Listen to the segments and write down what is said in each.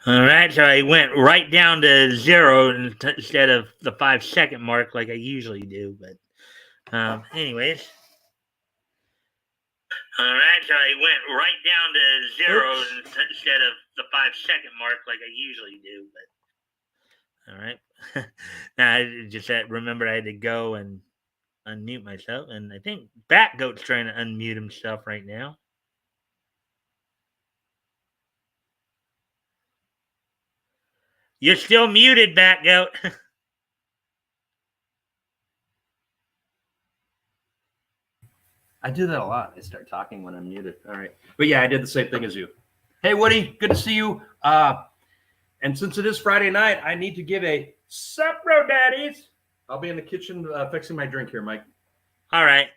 All right, so I went right down to 0 instead of the 5-second mark like I usually do. But anyways. All right, so I went right down to 0 instead of the 5-second mark like I usually do. But all right, now I just remembered I had to go and unmute myself, and I think Batgoat's trying to unmute himself right now. You're still muted, Batgoat. I do that a lot. I start talking when I'm muted. All right. But yeah, I did the same thing as you. Hey, Woody, good to see you. And since it is Friday night, I need to give a sup, bro daddies. I'll be in the kitchen fixing my drink here, Mike. All right.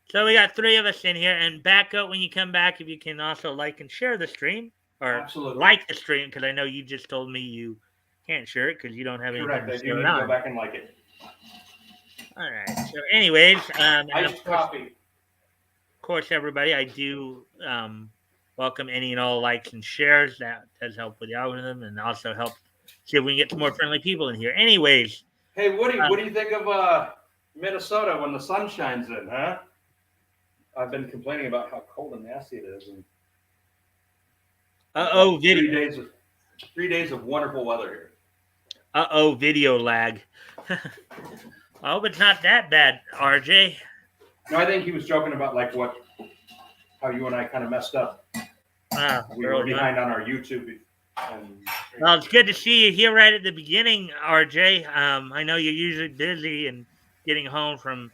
So we got 3 of us in here. And Batgoat, when you come back, if you can also like and share the stream. Or absolutely like the stream, because I know you just told me you can't share it because you don't have anything Correct. to I do share need to go back and like it. All right. So anyways, iced coffee. Of course, everybody, I do welcome any and all likes and shares. That does help with the algorithm and also help see if we can get some more friendly people in here. Anyways. Hey, Woody, what do you think of Minnesota when the sun shines in, huh? I've been complaining about how cold and nasty it is. And video. 3 days of wonderful weather here. Video lag. I hope it's not that bad, RJ. No, I think he was joking about how you and I kind of messed up. We were behind on our YouTube. Well, it's good to see you here right at the beginning, RJ. I know you're usually busy and getting home from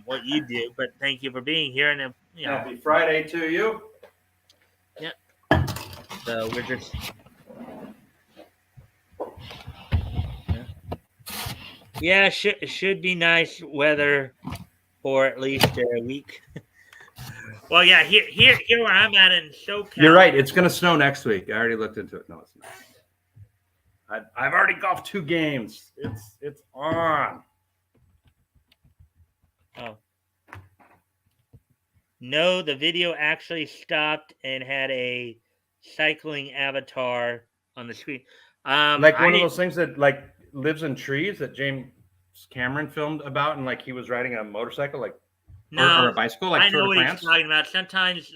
what you do, but thank you for being here. And happy Friday to you. Yeah. So we're just. Yeah, it should be nice weather for at least a week. Well, yeah, here where I'm at in SoCal. You're right. It's going to snow next week. I already looked into it. No, it's not. I've already golfed 2 games. It's on. Oh. No, the video actually stopped and had a cycling avatar on the screen. Like one of those things that lives in trees that James Cameron filmed about, and he was riding a motorcycle, or a bicycle, I know what he's talking about. Sometimes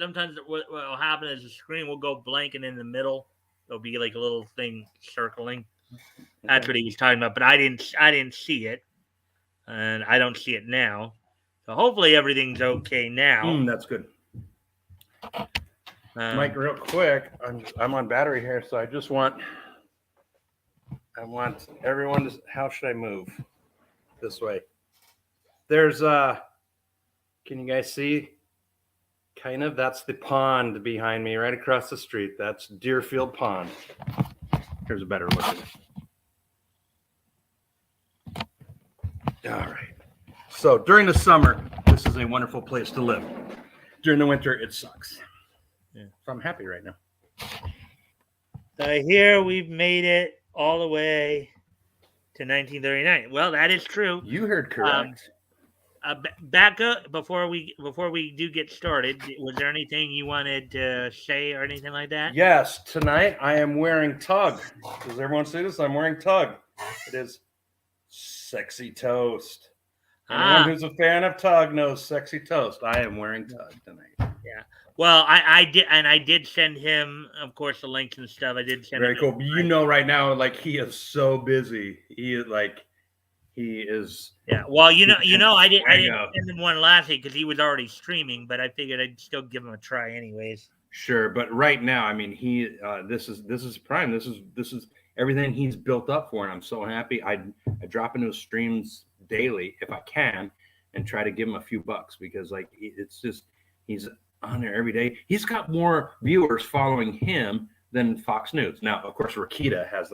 what will happen is the screen will go blank, and in the middle there'll be like a little thing circling. That's what he was talking about, but I didn't see it, and I don't see it now. So hopefully everything's okay now. That's good. Mike, real quick, I'm on battery here, so I want everyone to. How should I move? This way. There's can you guys see? Kind of. That's the pond behind me, right across the street. That's Deerfield Pond. Here's a better look at it. All right. So during the summer, this is a wonderful place to live. During the winter, it sucks. Yeah. So I'm happy right now. So here we've made it all the way to 1939. Well, that is true. You heard correct. Back up before we do get started. Was there anything you wanted to say or anything like that? Yes. Tonight I am wearing Tug. Does everyone see this? I'm wearing Tug. It is Sexy Toast. Anyone who's a fan of Tug knows Sexy Toast. I am wearing Tug tonight. Yeah. Well, I did, and I did send him, of course, the links and stuff. I did send very him. Cool. You know, right now, he is so busy. He is. Yeah. Well, you know, I didn't send him one last week because he was already streaming, but I figured I'd still give him a try anyways. Sure, but right now, I mean, this is prime. This is everything he's built up for, and I'm so happy. I drop into his streams daily if I can, and try to give him a few bucks because it's just he's on there every day. He's got more viewers following him than Fox News. Now, of course, Rakita has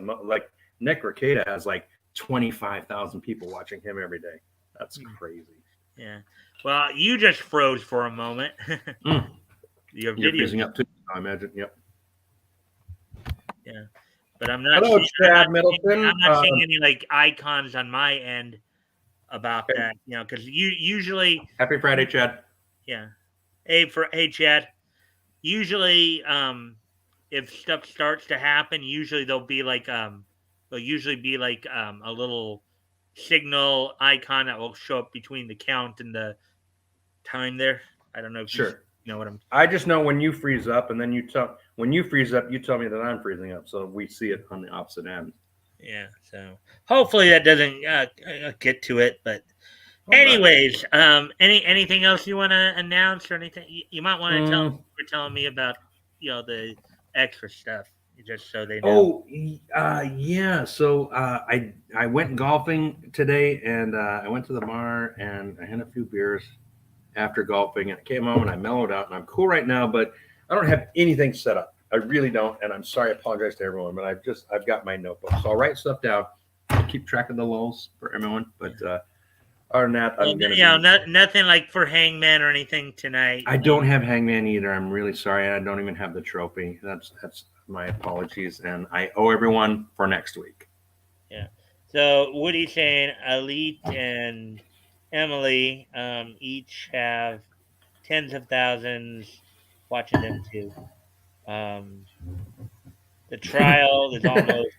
Nick Rakita has 25,000 people watching him every day. That's crazy. Yeah. Well, you just froze for a moment. Your video freezing up too, I imagine. Yep. Yeah. But I'm not. Hello, Chad Middleton. I'm not seeing any icons on my end about that, because you usually. Happy Friday, Chad. Yeah. Hey, Chad. Usually, if stuff starts to happen, usually there'll usually be like a little signal icon that will show up between the count and the time there. I don't know if you Sure. know what I'm. I just know when you freeze up, and then you tell when you freeze up, you tell me that I'm freezing up, so we see it on the opposite end. Yeah. So hopefully that doesn't get to it. But Oh, good. anyways, anything else you want to announce or anything? You might want to tell for telling me about the extra stuff just so they know. Oh, yeah. So I went golfing today, and I went to the bar, and I had a few beers after golfing, and I came home and I mellowed out, and I'm cool right now. But I don't have anything set up. I really don't, and I'm sorry. I apologize to everyone, but I've got my notebook, so I'll write stuff down. I keep track of the lulls for everyone, but other than that, I'm gonna be. Nothing like for Hangman or anything tonight. I don't have Hangman either. I'm really sorry. I don't even have the trophy. That's my apologies, and I owe everyone for next week. Yeah. So Woody's saying Elite and Emily each have tens of thousands watching them too. The trial is almost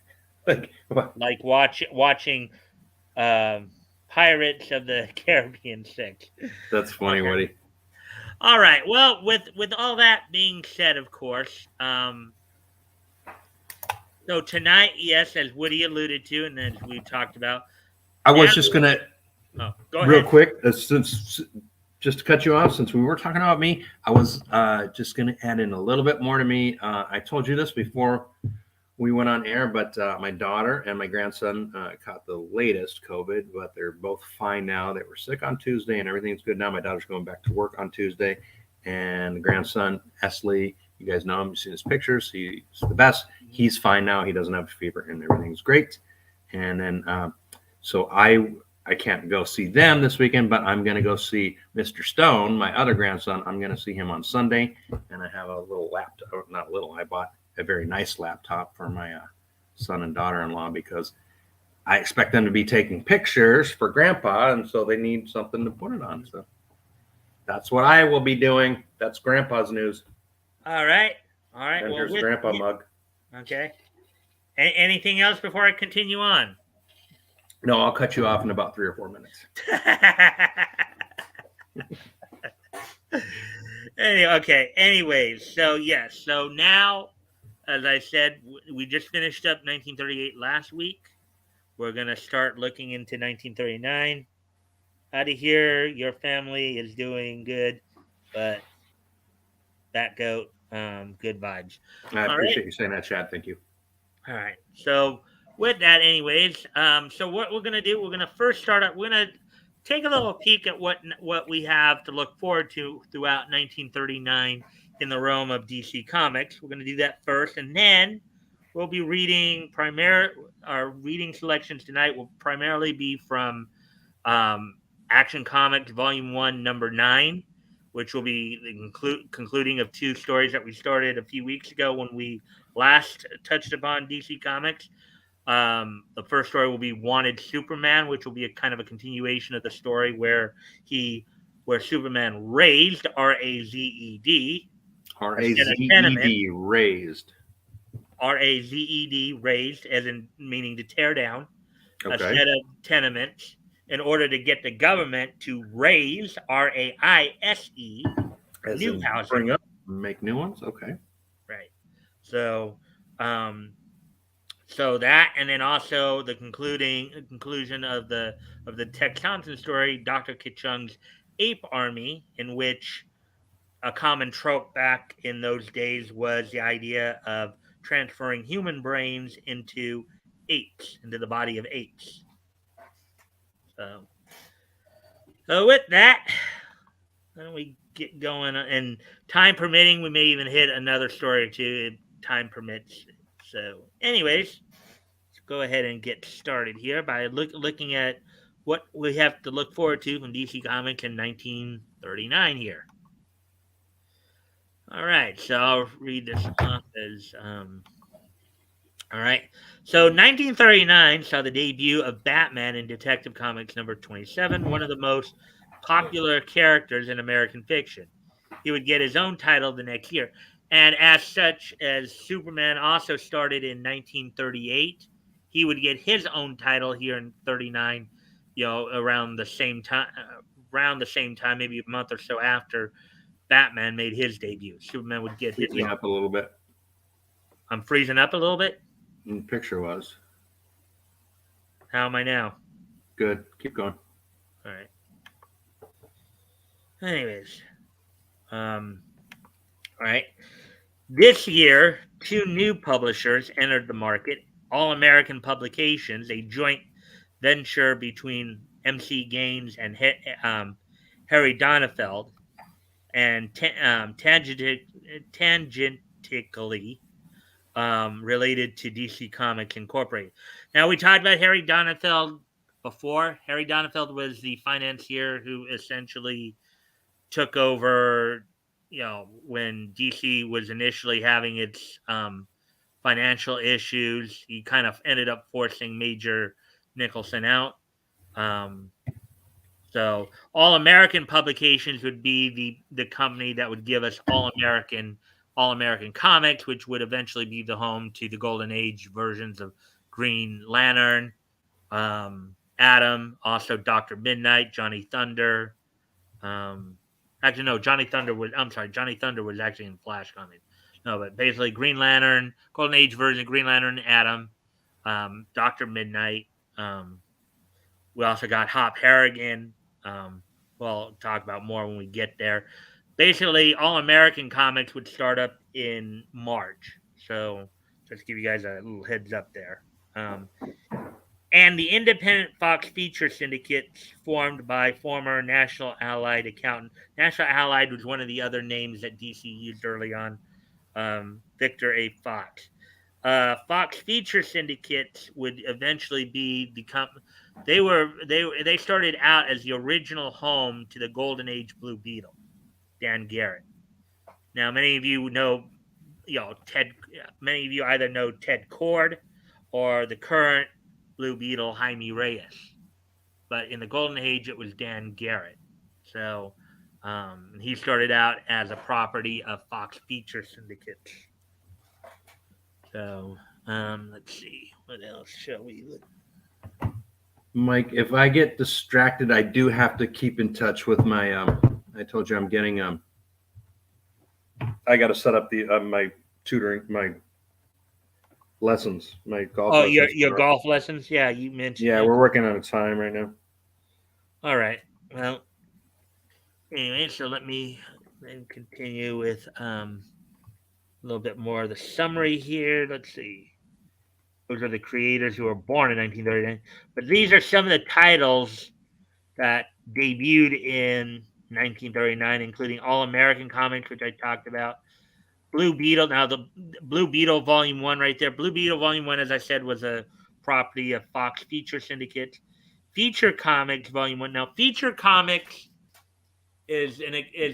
like watching Pirates of the Caribbean 6. That's funny, Okay. Woody. All right. Well, with all that being said, of course, so tonight, yes, as Woody alluded to, and as we talked about, I was just gonna go ahead. real quick, since just to cut you off, since we were talking about me, I was just gonna add in a little bit more to me. I told you this before we went on air, but my daughter and my grandson caught the latest COVID, but they're both fine now. They were sick on Tuesday, and everything's good now. My daughter's going back to work on Tuesday, and the grandson, Esley, you guys know him. You've seen his pictures. He's the best. He's fine now. He doesn't have a fever, and everything's great. And then, so I can't go see them this weekend, but I'm going to go see Mr. Stone, my other grandson. I'm going to see him on Sunday, and I have a little laptop. Not little. I bought a very nice laptop for my son and daughter-in-law because I expect them to be taking pictures for Grandpa, and so they need something to put it on. So that's what I will be doing. That's Grandpa's news. All right. And here's the Grandpa mug. Okay. Anything else before I continue on? No, I'll cut you off in about 3 or 4 minutes. Okay. Anyways, so yes. So now, as I said, we just finished up 1938 last week. We're going to start looking into 1939. Out of here, your family is doing good, but Batgoat, good vibes. I appreciate you saying that, Chad. Thank you. All right. So with that, anyways, so what we're gonna do, we're gonna first start up. We're gonna take a little peek at what we have to look forward to throughout 1939 in the realm of DC Comics. We're gonna do that first, and then we'll be reading our reading selections tonight will primarily be from Action Comics Volume 1, Number 9, which will be the concluding of 2 stories that we started a few weeks ago when we last touched upon DC Comics. The first story will be Wanted Superman, which will be a kind of a continuation of the story where Superman raised, R-A-Z-E-D. R-A-Z-E-D, raised. R-A-Z-E-D, raised, as in meaning to tear down, okay. A set of tenements in order to get the government to raise, R-A-I-S-E, as new housing. Bring up, make new ones? Okay. Right. So, so that, and then also the conclusion of the Tex Thompson story, Dr. Kitchung's Ape Army, in which a common trope back in those days was the idea of transferring human brains into the body of apes. So with that, then we get going, and time permitting, we may even hit another story or two if time permits. So, anyways, let's go ahead and get started here by looking at what we have to look forward to from DC Comics in 1939 here. All right, so I'll read this off as all right. So 1939 saw the debut of Batman in Detective Comics number 27, one of the most popular characters in American fiction. He would get his own title the next year. And as such, as Superman also started in 1938, he would get his own title here in 39, around the same time, maybe a month or so after Batman made his debut. Superman would get his. Freezing up a little bit. I'm freezing up a little bit. The picture was. How am I now? Good. Keep going. All right. Anyways, all right. This year, two new publishers entered the market. All American Publications, a joint venture between MC Gaines and Harry Donenfeld, and tangentially related to DC Comics Incorporated. Now, we talked about Harry Donenfeld before. Harry Donenfeld was the financier who essentially took over, when DC was initially having its financial issues. He kind of ended up forcing Major Nicholson out. So All American Publications would be the company that would give us All American Comics, which would eventually be the home to the Golden Age versions of Green Lantern, Atom, also Dr. Midnight, Johnny Thunder. Actually, no, Johnny Thunder was. I'm sorry, Johnny Thunder was actually in Flash Comics. No, but basically Green Lantern, Golden Age version, Green Lantern, Atom, Doctor Midnight. We also got Hop Harrigan. We'll talk about more when we get there. Basically, All American Comics would start up in March. So just to give you guys a little heads up there. And the independent Fox feature syndicates formed by former National Allied accountant. National Allied was one of the other names that DC used early on. Victor A. Fox. Fox feature syndicates would eventually be the they started out as the original home to the Golden Age Blue Beetle, Dan Garrett. Now, many of you know, Ted. Many of you either know Ted Cord or the current Blue Beetle, Jaime Reyes. But in the Golden Age, it was Dan Garrett. So he started out as a property of Fox feature syndicates. So let's see, what else shall we look? Mike, if I get distracted, I do have to keep in touch with my. I told you I'm getting. I got to set up the my tutoring, my lessons, my golf. Oh, lessons your golf lessons? Yeah, you mentioned. Yeah, we're working on a time right now. All right. Well, anyway, so let me then continue with a little bit more of the summary here. Let's see. Those are the creators who were born in 1939. But these are some of the titles that debuted in 1939, including All American Comics, which I talked about. Blue Beetle. Now, the Blue Beetle Volume 1 right there. Blue Beetle Volume 1, as I said, was a property of Fox Feature Syndicate. Feature Comics Volume 1. Now, Feature Comics is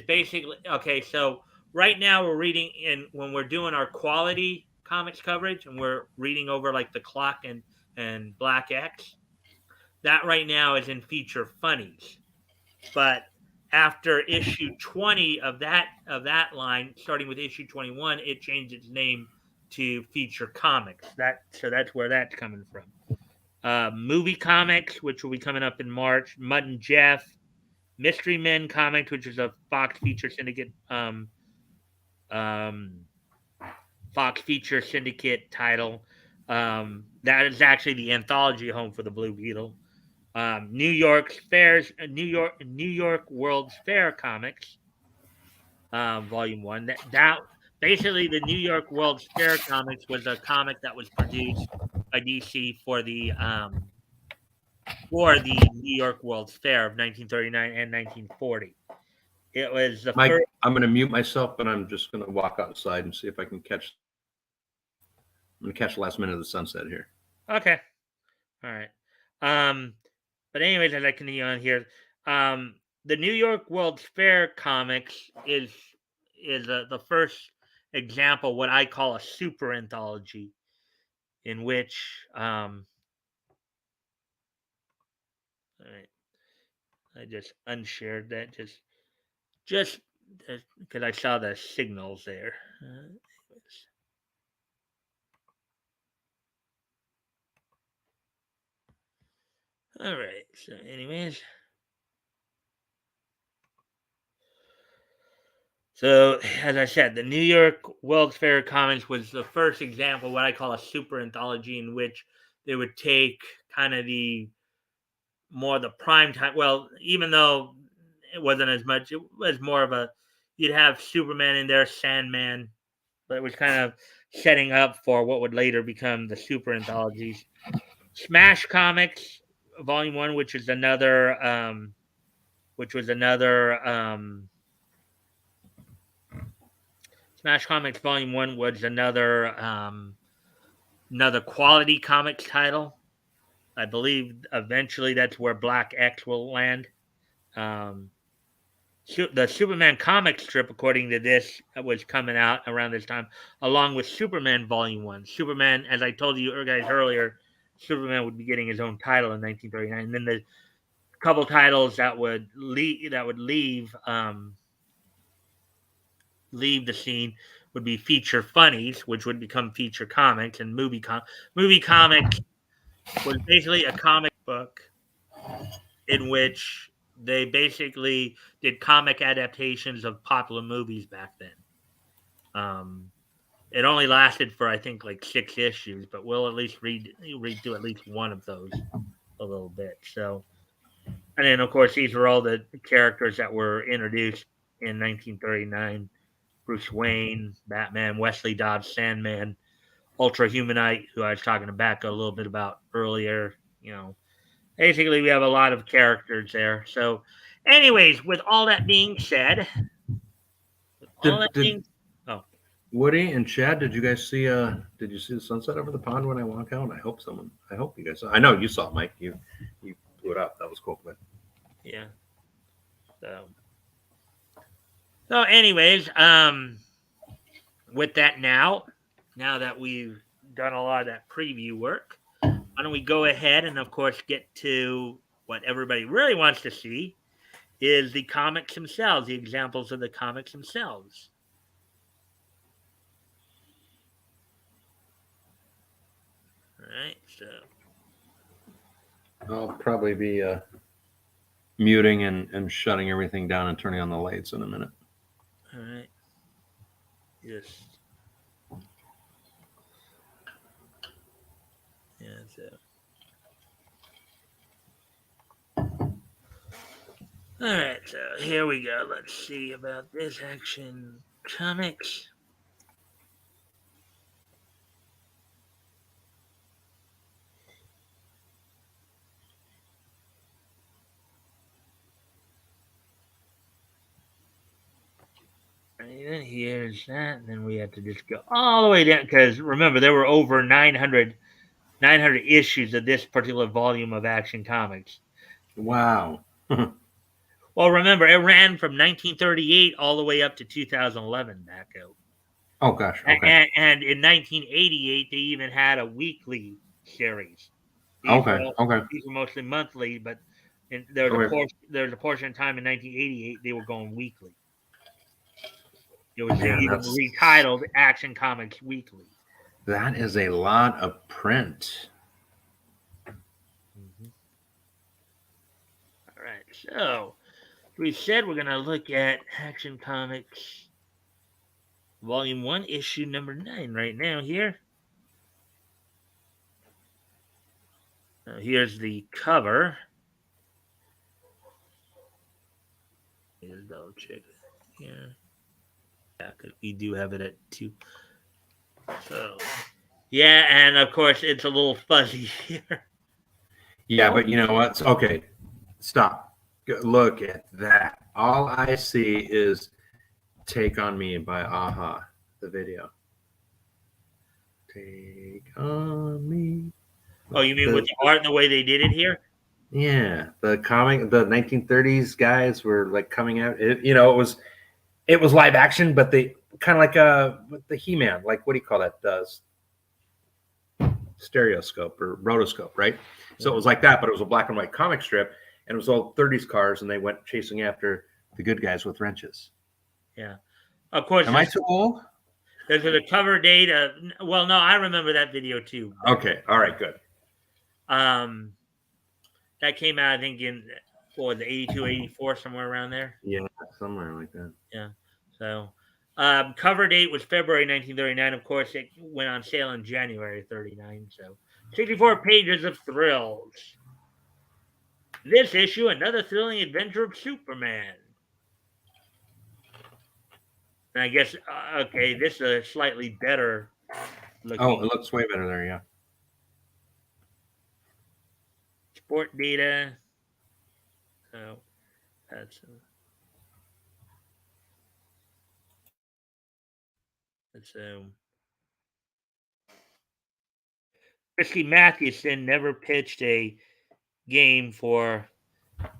basically, okay, so right now we're reading when we're doing our quality comics coverage and we're reading over like the Clock and Black X. That right now is in Feature Funnies. But after issue 20 of that line, starting with issue 21, it changed its name to Feature Comics. So that's where that's coming from. Movie Comics, which will be coming up in March. Mutt and Jeff. Mystery Men Comics, which is a Fox Feature Syndicate Fox Feature Syndicate title. That is actually the anthology home for the Blue Beetle. New York World's Fair Comics, Volume 1. That basically the New York World's Fair Comics was a comic that was produced by DC for the New York World's Fair of 1939 and 1940. It was the Mike, first. I'm going to mute myself, but I'm just going to walk outside and see if I can catch. I'm going to catch the last minute of the sunset here. Okay. All right. But anyways, as I continue on here, the New York World's Fair comics is the first example, what I call a super anthology, in which all right, I just unshared that just because I saw the signals there. All right. So, anyways. So, as I said, the New York World's Fair Comics was the first example of what I call a super anthology, in which they would take kind of the more the prime time. Well, even though it wasn't as much, it was more of a, you'd have Superman in there, Sandman, but it was kind of setting up for what would later become the super anthologies. Smash Comics Volume 1, which was another Smash Comics Volume 1 was another quality comics title. I believe eventually that's where Black X will land. The Superman comic strip, according to this, was coming out around this time, along with Superman Volume 1. Superman, as I told you guys earlier, Superman would be getting his own title in 1939. And then the couple titles that would leave the scene would be Feature Funnies, which would become Feature Comics, and Movie Comics was basically a comic book in which they basically did comic adaptations of popular movies back then. It only lasted for, I think, like 6 issues, but we'll at least read through at least one of those a little bit. So, and then of course these were all the characters that were introduced in 1939: Bruce Wayne, Batman, Wesley Dodds, Sandman, Ultra Humanite, who I was talking to Becca a little bit about earlier. Basically we have a lot of characters there. So, anyways, with all that being said, Did Woody and Chad, did you guys see did you see the sunset over the pond when I walk out? I hope you guys saw. I know you saw it, Mike. You blew it up. That was cool. But yeah. So anyways, with that now that we've done a lot of that preview work, why don't we go ahead and of course get to what everybody really wants to see, is the comics themselves, the examples of the comics themselves. All right, so I'll probably be muting and shutting everything down and turning on the lights in a minute. All right. Yes. Yeah, so. All right, so here we go. Let's see about this Action Comics. And here's that. And then we have to just go all the way down, because remember, there were over 900 issues of this particular volume of Action Comics. Wow. Well, remember, it ran from 1938 all the way up to 2011, Batgoat. Oh, gosh. Okay. And in 1988, they even had a weekly series. These were mostly monthly, but there's a portion of time in 1988 they were going weekly. It was even retitled Action Comics Weekly. That is a lot of print. Mm-hmm. All right, so we said we're going to look at Action Comics Volume 1, issue number 9 right now here. Here's the cover. Let's double check it here. Yeah, because we do have it at 2. So, yeah, and of course it's a little fuzzy here. Yeah, but you know what? Okay, stop. Look at that. All I see is "Take on Me" by Aha, the video. Take on me. Oh, you mean with the art and the way they did it here? Yeah, the 1930s guys were like coming out. It was live action, but they kind of like the He-Man, like what do you call that? Stereoscope or rotoscope, right? So it was like that, but it was a black and white comic strip, and it was all 30s cars, and they went chasing after the good guys with wrenches. Yeah, of course. Am I too old? This is a cover date of. Well, no, I remember that video too. But, Okay. All right. Good. That came out, I think, in what was it, 82, 84, somewhere around there. Yeah, somewhere like that. Yeah. So, cover date was February 1939. Of course, it went on sale in January 39. So, 64 pages of thrills. This issue, another thrilling adventure of Superman. And I guess, okay, this is a slightly better looking. Oh, it looks way better there. Yeah. Sport data. So, that's. Christy Mathewson never pitched a game for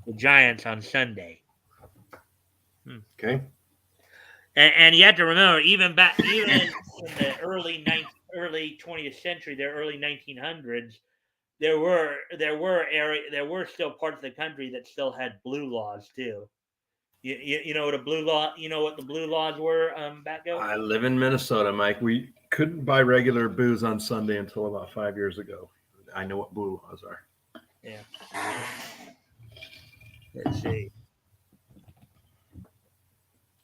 the Giants on Sunday. Okay. And you have to remember, even in the early 20th century, the early 1900s, there were still parts of the country that still had blue laws too. You know what a blue law? You know what the blue laws were, Batgoat? I live in Minnesota, Mike. We couldn't buy regular booze on Sunday until about 5 years ago. I know what blue laws are. Yeah. Let's see.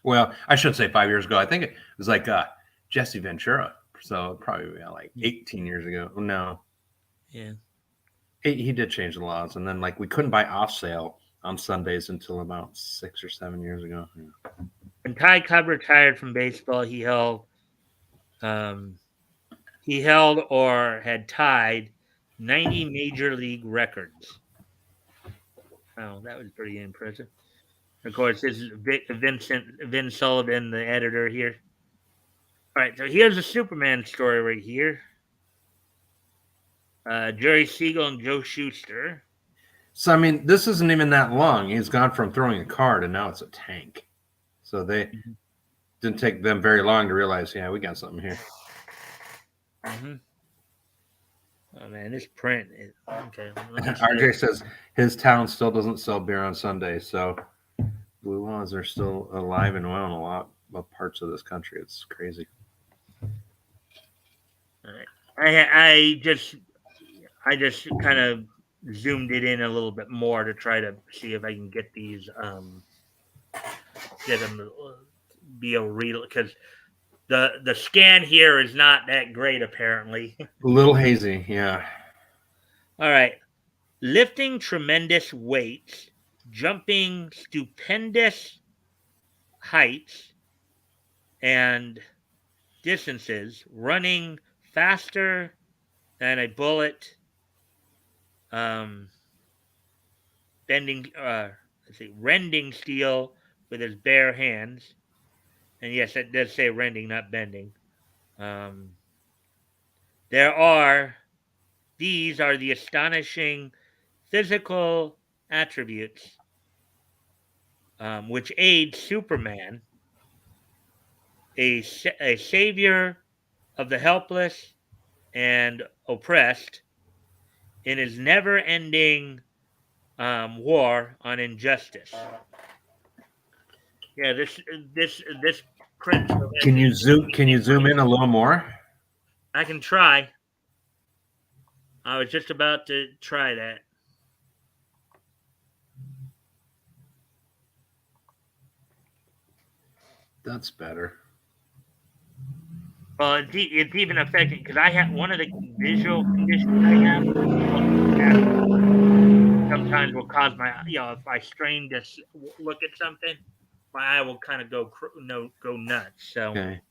Well, I should say 5 years ago. I think it was like Jesse Ventura. So probably like 18 years ago. No. Yeah. He did change the laws. And then like we couldn't buy off sale on Sundays until about 6 or 7 years ago. Yeah. When Ty Cobb retired from baseball, he held or had tied 90 major league records. Oh, that was pretty impressive. Of course, this is Vin Sullivan, the editor here. All right, so here's a Superman story right here. Jerry Siegel and Joe Shuster. So, I mean, this isn't even that long. He's gone from throwing a card and now it's a tank. So they didn't take them very long to realize, yeah, we got something here. Mm-hmm. Oh, man, this print is okay. RJ says his town still doesn't sell beer on Sunday. So blue laws are still alive and well in a lot of parts of this country. It's crazy. All right. I just kind of zoomed it in a little bit more to try to see if I can get these get them be able to read it, because the scan here is not that great apparently. A little hazy, yeah. All right. Lifting tremendous weights, jumping stupendous heights and distances, running faster than a bullet, rending steel with his bare hands. And yes, it does say rending, not bending. These are the astonishing physical attributes which aid Superman, a savior of the helpless and oppressed, in his never-ending war on injustice. Yeah, this print. Can you zoom in a little more? I can try. I was just about to try that. That's better. Well, it's even affecting, because I have one of the visual conditions I have. Sometimes will cause my, if I strain to look at something, my eye will kind of go nuts. So Okay.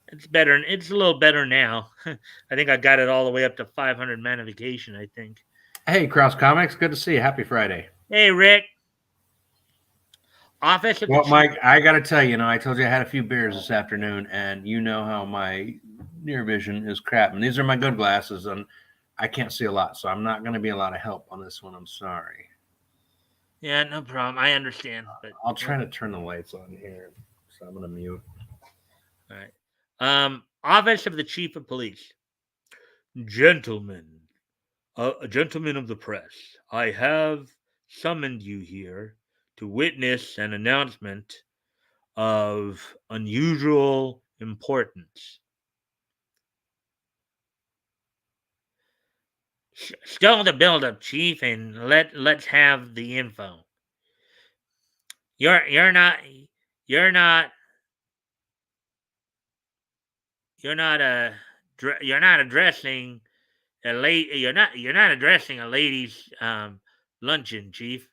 it's better. It's a little better now. I think I got it all the way up to 500 magnification, I think. Hey, Cross Comics, good to see you. Happy Friday. Hey, Rick. Office of Well, Mike, I got to tell you, I told you I had a few beers this afternoon, and you know how my near vision is crap. And these are my good glasses, and I can't see a lot, so I'm not going to be a lot of help on this one. I'm sorry. Yeah, no problem. I understand. But I'll try to turn the lights on here, so I'm going to mute. All right. Office of the Chief of Police. Gentlemen of the press, I have summoned you here to witness an announcement of unusual importance. Stall the build-up, Chief, and let's have the info. You're not you're not you're not you're not addressing a late you're not addressing a ladies luncheon, Chief.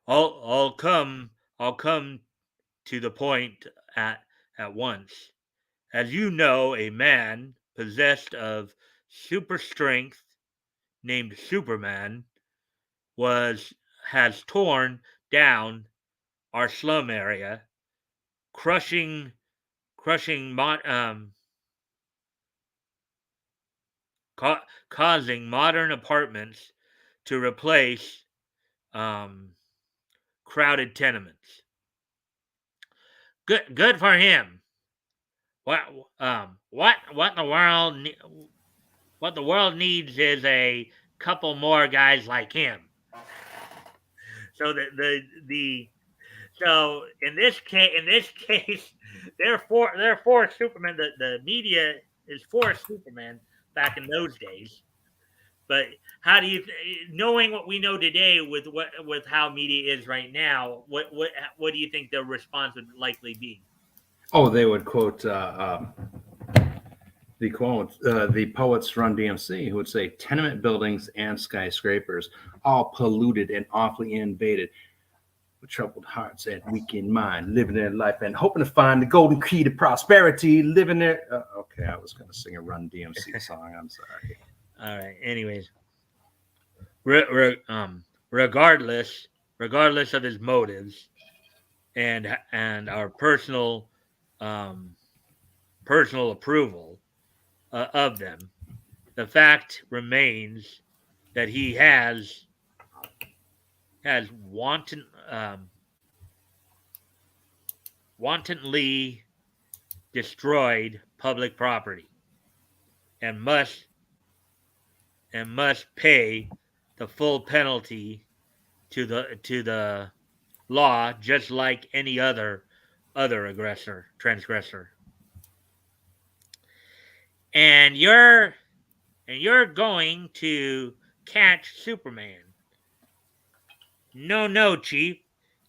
I'll come to the point at once. As you know, a man possessed of super strength named Superman was has torn down our slum area, crushing crushing causing modern apartments to replace um, crowded tenements. Good for him. What the world needs is a couple more guys like him. So the so in this case, they're for Superman. The media is for Superman back in those days. But how do you, knowing what we know today with how media is right now, what do you think the response would likely be? Oh, they would quote the poets Run DMC, who would say tenement buildings and skyscrapers all polluted and awfully invaded with troubled hearts and weakened mind, living their life and hoping to find the golden key to prosperity, living there. Okay, I was going to sing a Run DMC song. I'm sorry. All right. Anyways, regardless of his motives and our personal approval of them, the fact remains that he has wantonly destroyed public property and must pay the full penalty to the law, just like any other transgressor. And you're going to catch Superman. No, Chief.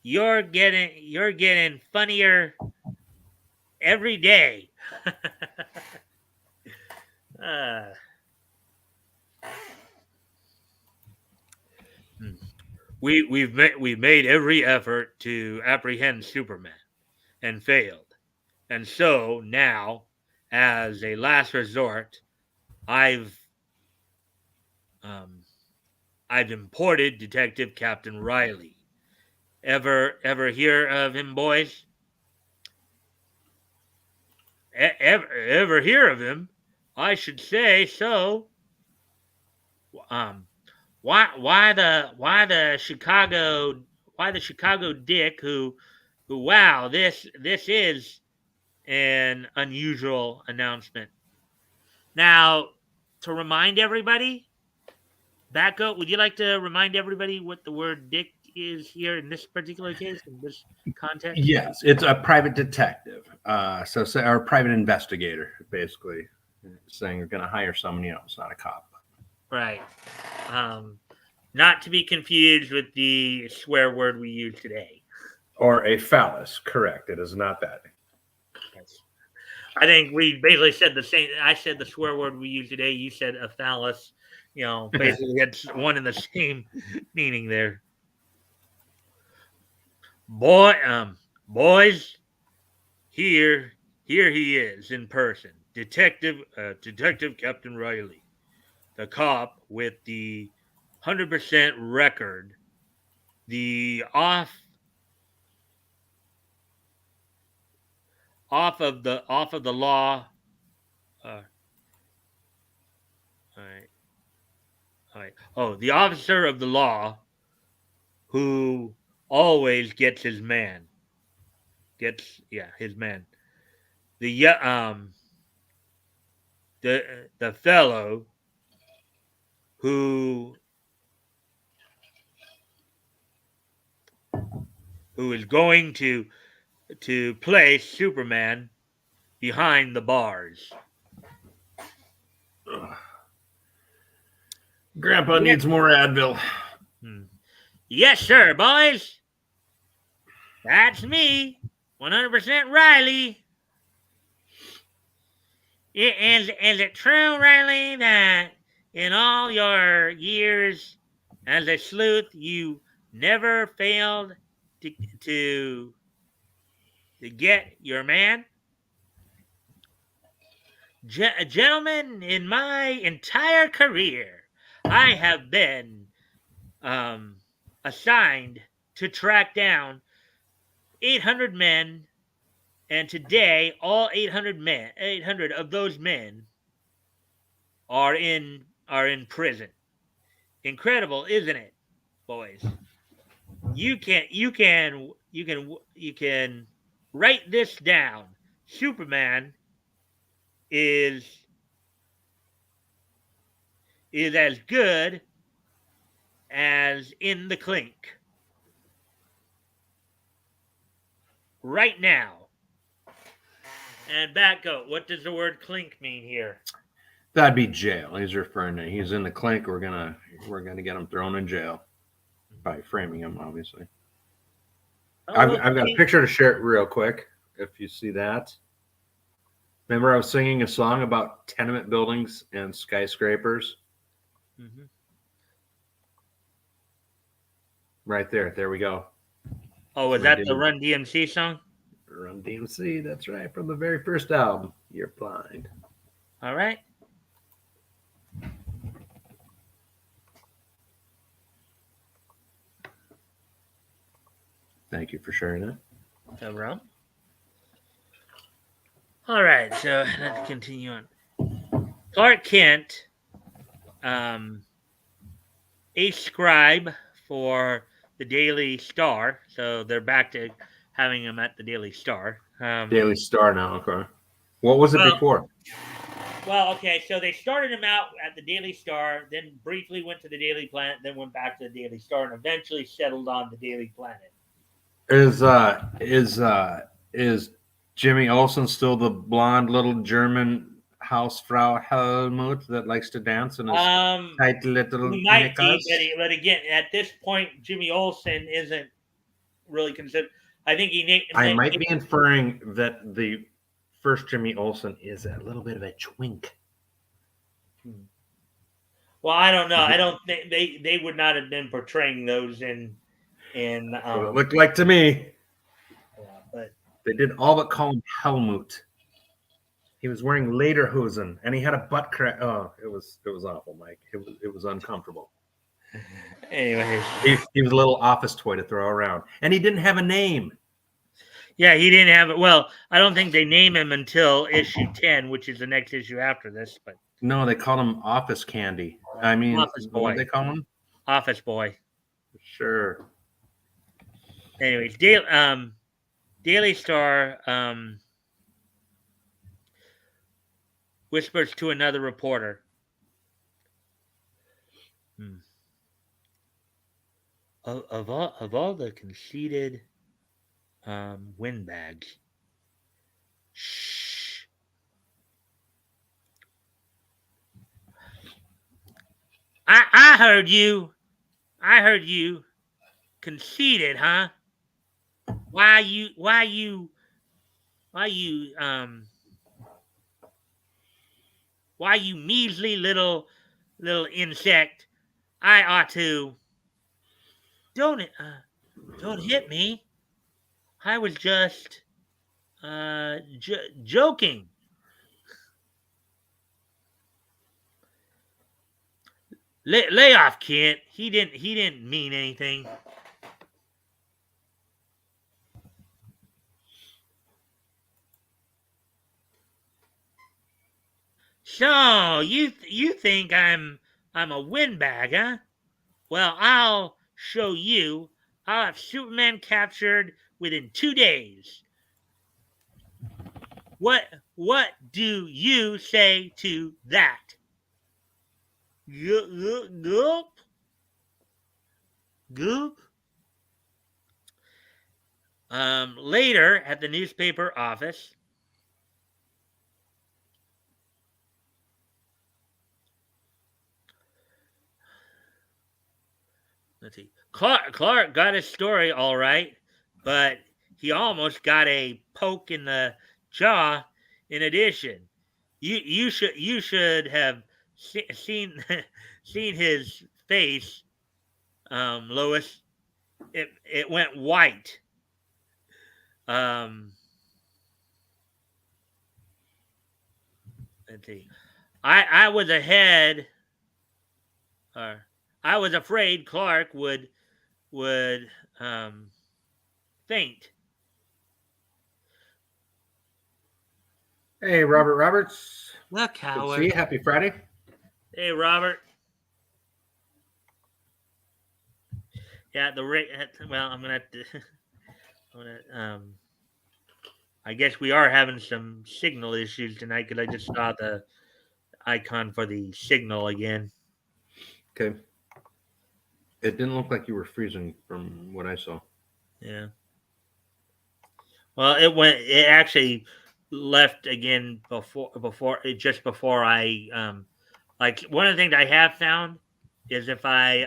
You're getting funnier every day. We've made every effort to apprehend Superman and failed. And so now, as a last resort, I've imported Detective Captain Riley. Ever hear of him, boys? Ever hear of him? I should say so. Why the Chicago Dick who wow, this is an unusual announcement. Now, to remind everybody, Batgoat, would you like to remind everybody what the word dick is here in this particular case, in this context? Yes, it's a private detective. So or a private investigator, basically, saying you're going to hire someone, it's not a cop. Right. Not to be confused with the swear word we use today. Or a phallus, correct. It is not that. Yes. I think we basically said the same. I said the swear word we use today. You said a phallus. Basically it's one and the same meaning there. Boys, here he is in person. Detective Captain Riley, the cop with the 100% record, the off of the law. All right. Oh, the officer of the law who always gets his man. His man. The fellow who is going to to place Superman behind the bars. Grandpa needs more Advil. Yes, sir, boys. That's me, 100% Riley. Is it true, Riley, that in all your years as a sleuth, you never failed to, to, to get your man? Gentlemen, in my entire career, I have been assigned to track down 800 men, and today all 800 of those men are in prison. Incredible, isn't it, boys? You can write this down. Superman is as good as in the clink right now. And Batgoat, what does the word clink mean here? That'd be jail. He's referring to. He's in the clink. We're gonna get him thrown in jail by framing him, obviously. I've got a picture to share it real quick. If you see that, remember I was singing a song about tenement buildings and skyscrapers. Mm-hmm. Right there. There we go. Oh, was that the Run DMC song? Run DMC. That's right, from the very first album. You're Blind. All right. Thank you for sharing that. No problem. All right, so let's continue on. Clark Kent, a scribe for the Daily Star, so they're back to having him at the Daily Star. Daily Star now, okay. What was it before? Well, okay, so they started him out at the Daily Star, then briefly went to the Daily Planet, then went back to the Daily Star, and eventually settled on the Daily Planet. Is Jimmy Olsen still the blonde little German Hausfrau Helmut that likes to dance in his tight little he might knickers? be, but again, at this point, Jimmy Olsen isn't really considered. I think I might be inferring that the first Jimmy Olsen is a little bit of a twink. Well, I don't know. I don't think they would not have been portraying those in. What it looked like to me. Yeah, but they did all but call him Helmut. He was wearing lederhosen and he had a butt crack. Oh, it was awful, Mike. It was uncomfortable. Anyways, he was a little office toy to throw around, and he didn't have a name. Yeah, he didn't have it. Well, I don't think they name him until issue 10, which is the next issue after this. But no, they called him Office Candy. I mean, Office Boy. What did they call him? Office Boy. Sure. Anyways, Daily Star whispers to another reporter. Of all the conceited windbags, shh. I heard you. I heard you. Conceited, huh? Why you measly little insect? I ought to. Don't hit me. I was just joking. Lay off, Kent. He didn't mean anything. So you think I'm a windbag, huh? Well, I'll show you. I'll have Superman captured within 2 days. What do you say to that? Goop. Later, at the newspaper office, let's see. Clark got his story all right, but he almost got a poke in the jaw. In addition, you should have seen seen his face, Lois. It went white. Um, let's see. I was ahead, or I was afraid Clark would faint. Hey, Robert Roberts. The Good to see coward. you. Happy Friday. Hey, Robert. Yeah, well, I'm gonna have to. I'm gonna. I guess we are having some signal issues tonight because I just saw the icon for the signal again. Okay. It didn't look like you were freezing from what I saw. Yeah. Well, It actually left again just before I like one of the things I have found is if I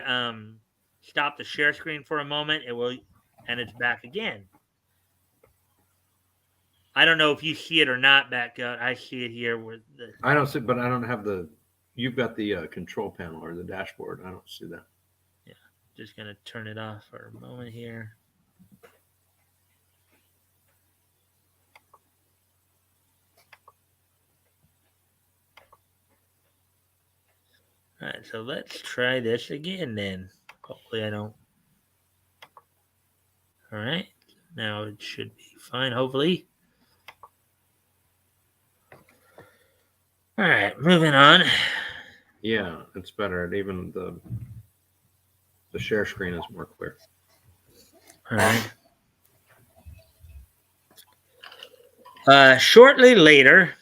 stop the share screen for a moment, it will, and it's back again. I don't know if you see it or not, Batgoat. I see it here with the. I don't see, but I don't have the. You've got the control panel or the dashboard. I don't see that. Yeah, just gonna turn it off for a moment here. All right, so let's try this again then. Hopefully I don't. All right, now it should be fine, hopefully. All right, moving on. Yeah, it's better. Even the share screen is more clear. All right. Shortly later,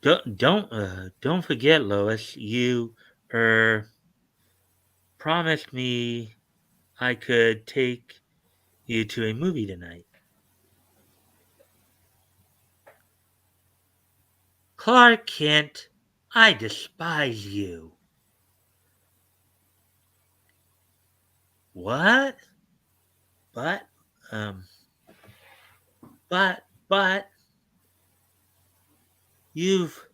don't forget, Lois. You promised me I could take you to a movie tonight. Clark Kent, I despise you. What? But, but, you've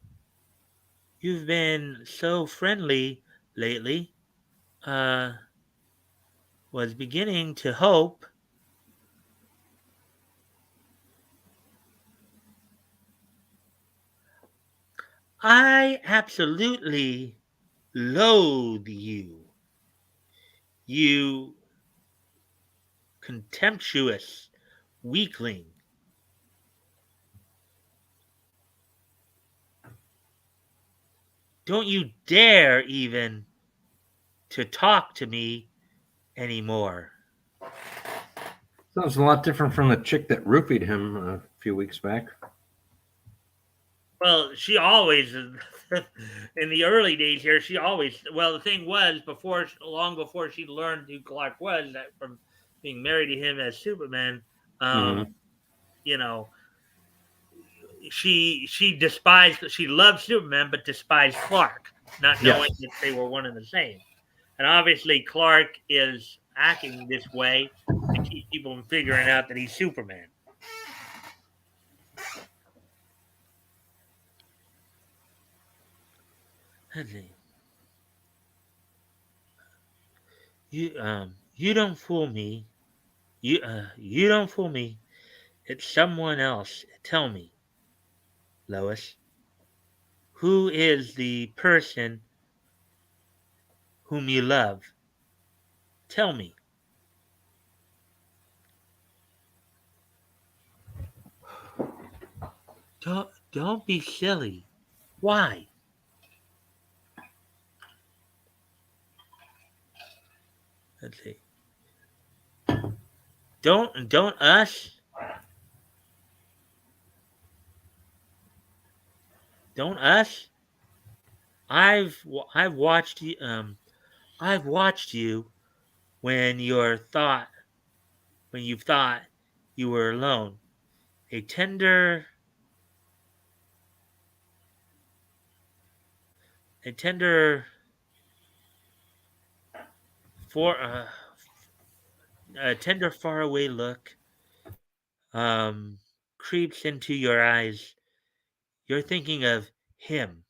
been so friendly lately. Was beginning to hope. I absolutely loathe you. You contemptuous weakling. Don't you dare even to talk to me anymore. Sounds a lot different from the chick that roofied him a few weeks back. Well, she always, in the early days here, the thing was, long before she learned who Clark was, that from being married to him as Superman, you know, she loved Superman, but despised Clark, not knowing that they were one and the same. And obviously, Clark is acting this way to keep people from figuring out that he's Superman. You don't fool me. You don't fool me. It's someone else. Tell me, Lois. Who is the person whom you love? Tell me. Don't be silly. Why? Let's see. Don't us? Don't us? I've watched you. I've watched you when you've thought you were alone. A tender, a tender for a tender faraway look um creeps into your eyes. You're thinking of him.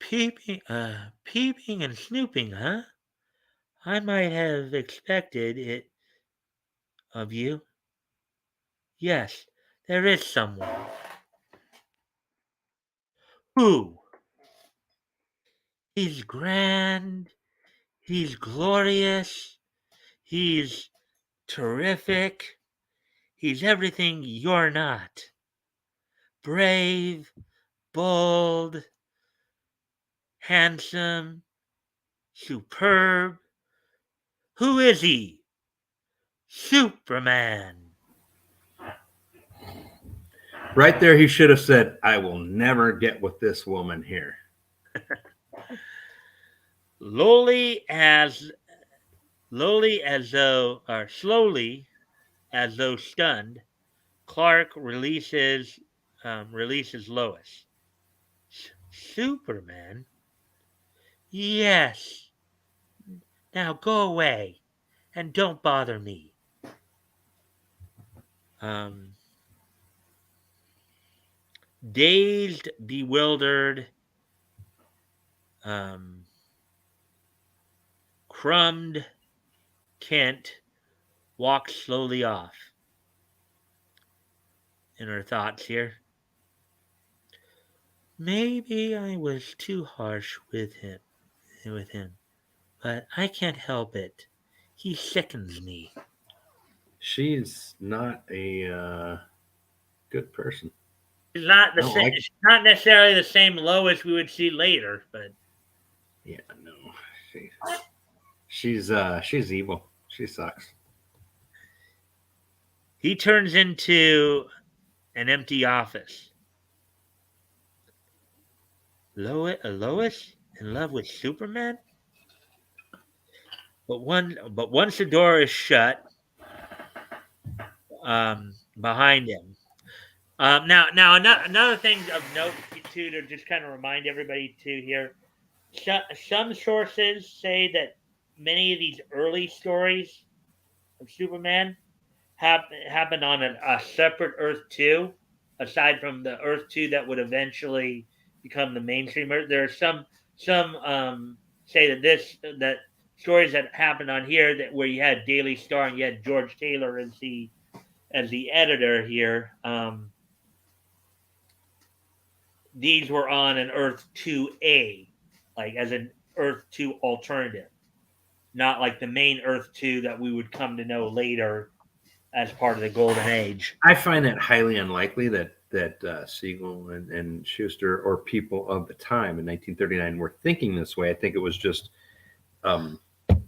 Peeping and snooping, huh? I might have expected it of you. Yes, there is someone. Who? He's grand. He's glorious. He's terrific. He's everything you're not. Brave, bold, handsome, superb. Who is he? Superman. Right there, he should have said, "I will never get with this woman here." Lowly as slowly as though stunned, Clark releases Lois. Superman? Yes. Now go away and don't bother me. Um, Dazed, bewildered, um, crumbed, Kent walks slowly off. In her thoughts here. Maybe I was too harsh with him, but I can't help it. He sickens me. She's not a good person. She's not I the don't same. like. She's not necessarily the same Lois we would see later, but Yeah, no. She, she's evil. She sucks. he turns into an empty office. Lois in love with Superman? But once the door is shut behind him. Another thing of note too to just kind of remind everybody too here. Some sources say that many of these early stories of Superman happened on a separate Earth 2, aside from the Earth 2 that would eventually become the mainstream Earth. There are some say that stories that happened on here that where you had Daily Star and you had George Taylor as the editor here. These were on an Earth 2A, like as an Earth 2 alternative, not like the main Earth 2 that we would come to know later as part of the Golden Age. I find that highly unlikely that Siegel and Schuster or people of the time in 1939 were thinking this way. I think it was just a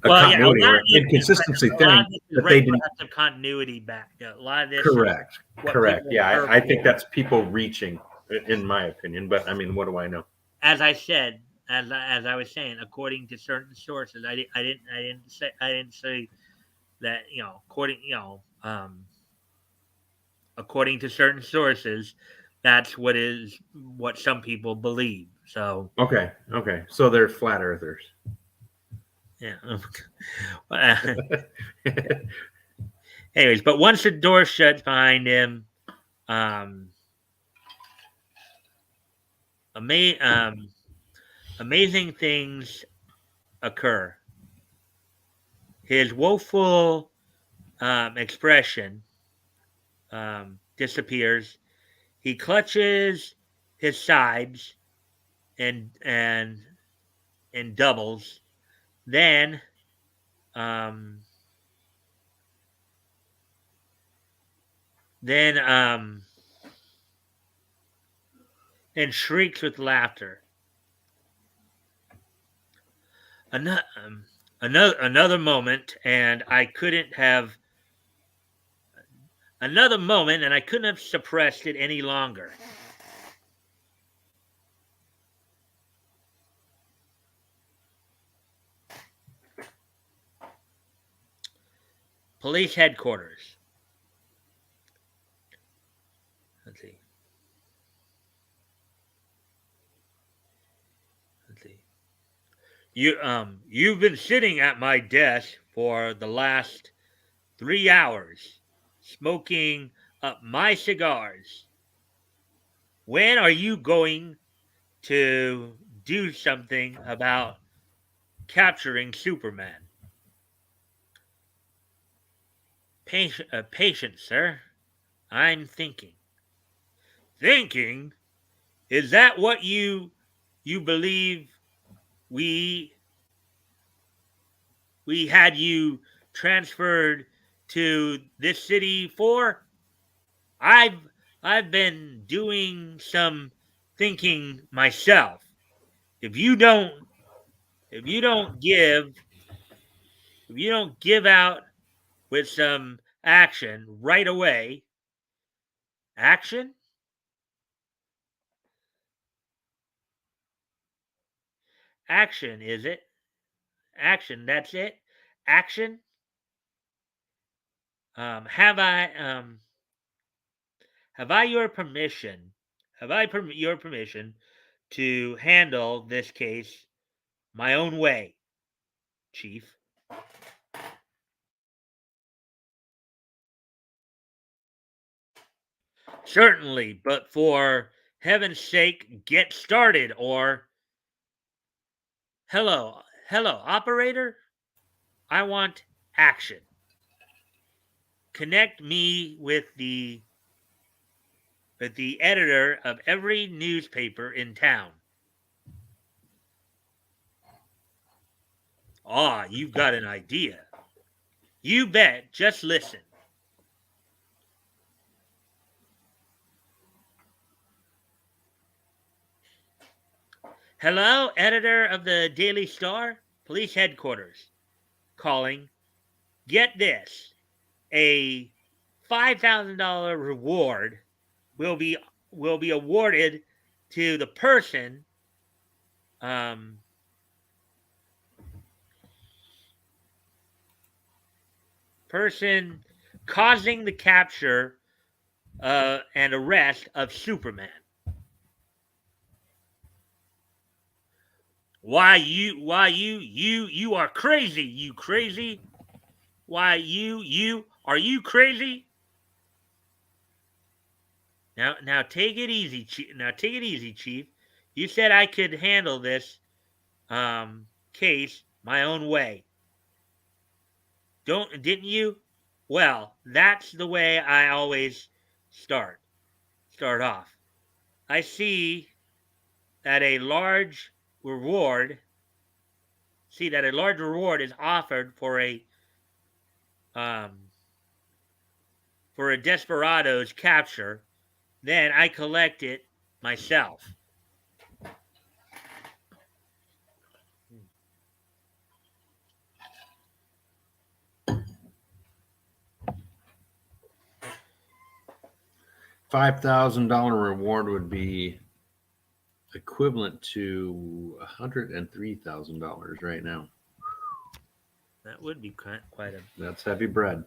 continuity or inconsistency thing that they didn't. Some continuity back. A lot of this. Correct. Yeah, I think that. that's people reaching, in my opinion. But I mean, what do I know? As I said, as I was saying, according to certain sources, I didn't say that according to certain sources, that's what some people believe. So Okay. So they're flat earthers. yeah. Anyways, but once the door shuts behind him, amazing things occur. His woeful expression disappears. He clutches his sides and doubles. Then um, then and shrieks with laughter. Another moment, and I couldn't have Another moment, and I couldn't have suppressed it any longer. Police headquarters. Let's see. You've been sitting at my desk for the last 3 hours, smoking up my cigars. When are you going to do something about capturing Superman? Patience, sir. I'm thinking. Thinking? Is that what you believe we had you transferred to this city for? I've been doing some thinking myself. If you don't if you don't give out with some action right away, action? Action, is it? Action, that's it? Action? Have I your permission? Have I your permission to handle this case my own way, Chief? Certainly, but for heaven's sake, get started, or hello, operator. I want action. Connect me with the editor of every newspaper in town. Ah, you've got an idea. You bet. Just listen. Hello, editor of the Daily Star, police headquarters. Calling. Get this. A $5,000 reward will be awarded to the person causing the capture and arrest of Superman. Why you are crazy, you crazy? Why are you crazy? Now take it easy, Chief. Now take it easy, Chief. You said I could handle this case my own way. Didn't you? Well, that's the way I always start off. I see that a large reward is offered for a desperado's capture. Then I collect it myself. $5,000 reward would be equivalent to $103,000 right now. That would be quite a. That's heavy bread.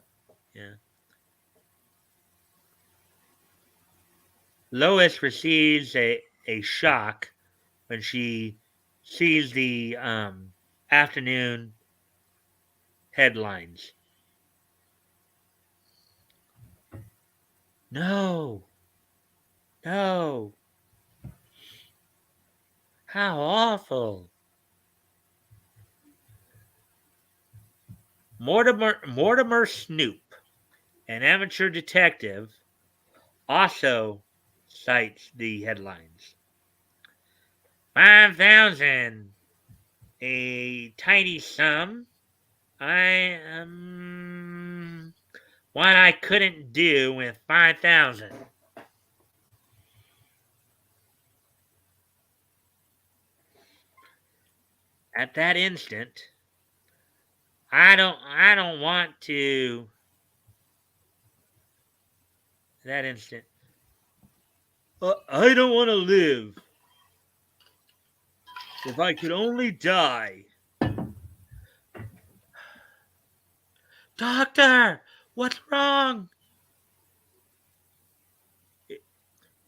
Yeah. Lois receives a shock when she sees the afternoon headlines. No. No. How awful. Mortimer Snoop, an amateur detective, also cites the headlines. 5,000, a tidy sum. What I couldn't do with 5,000. At that instant, I don't want to that instant. I don't want to live. If I could only die. Doctor, what's wrong?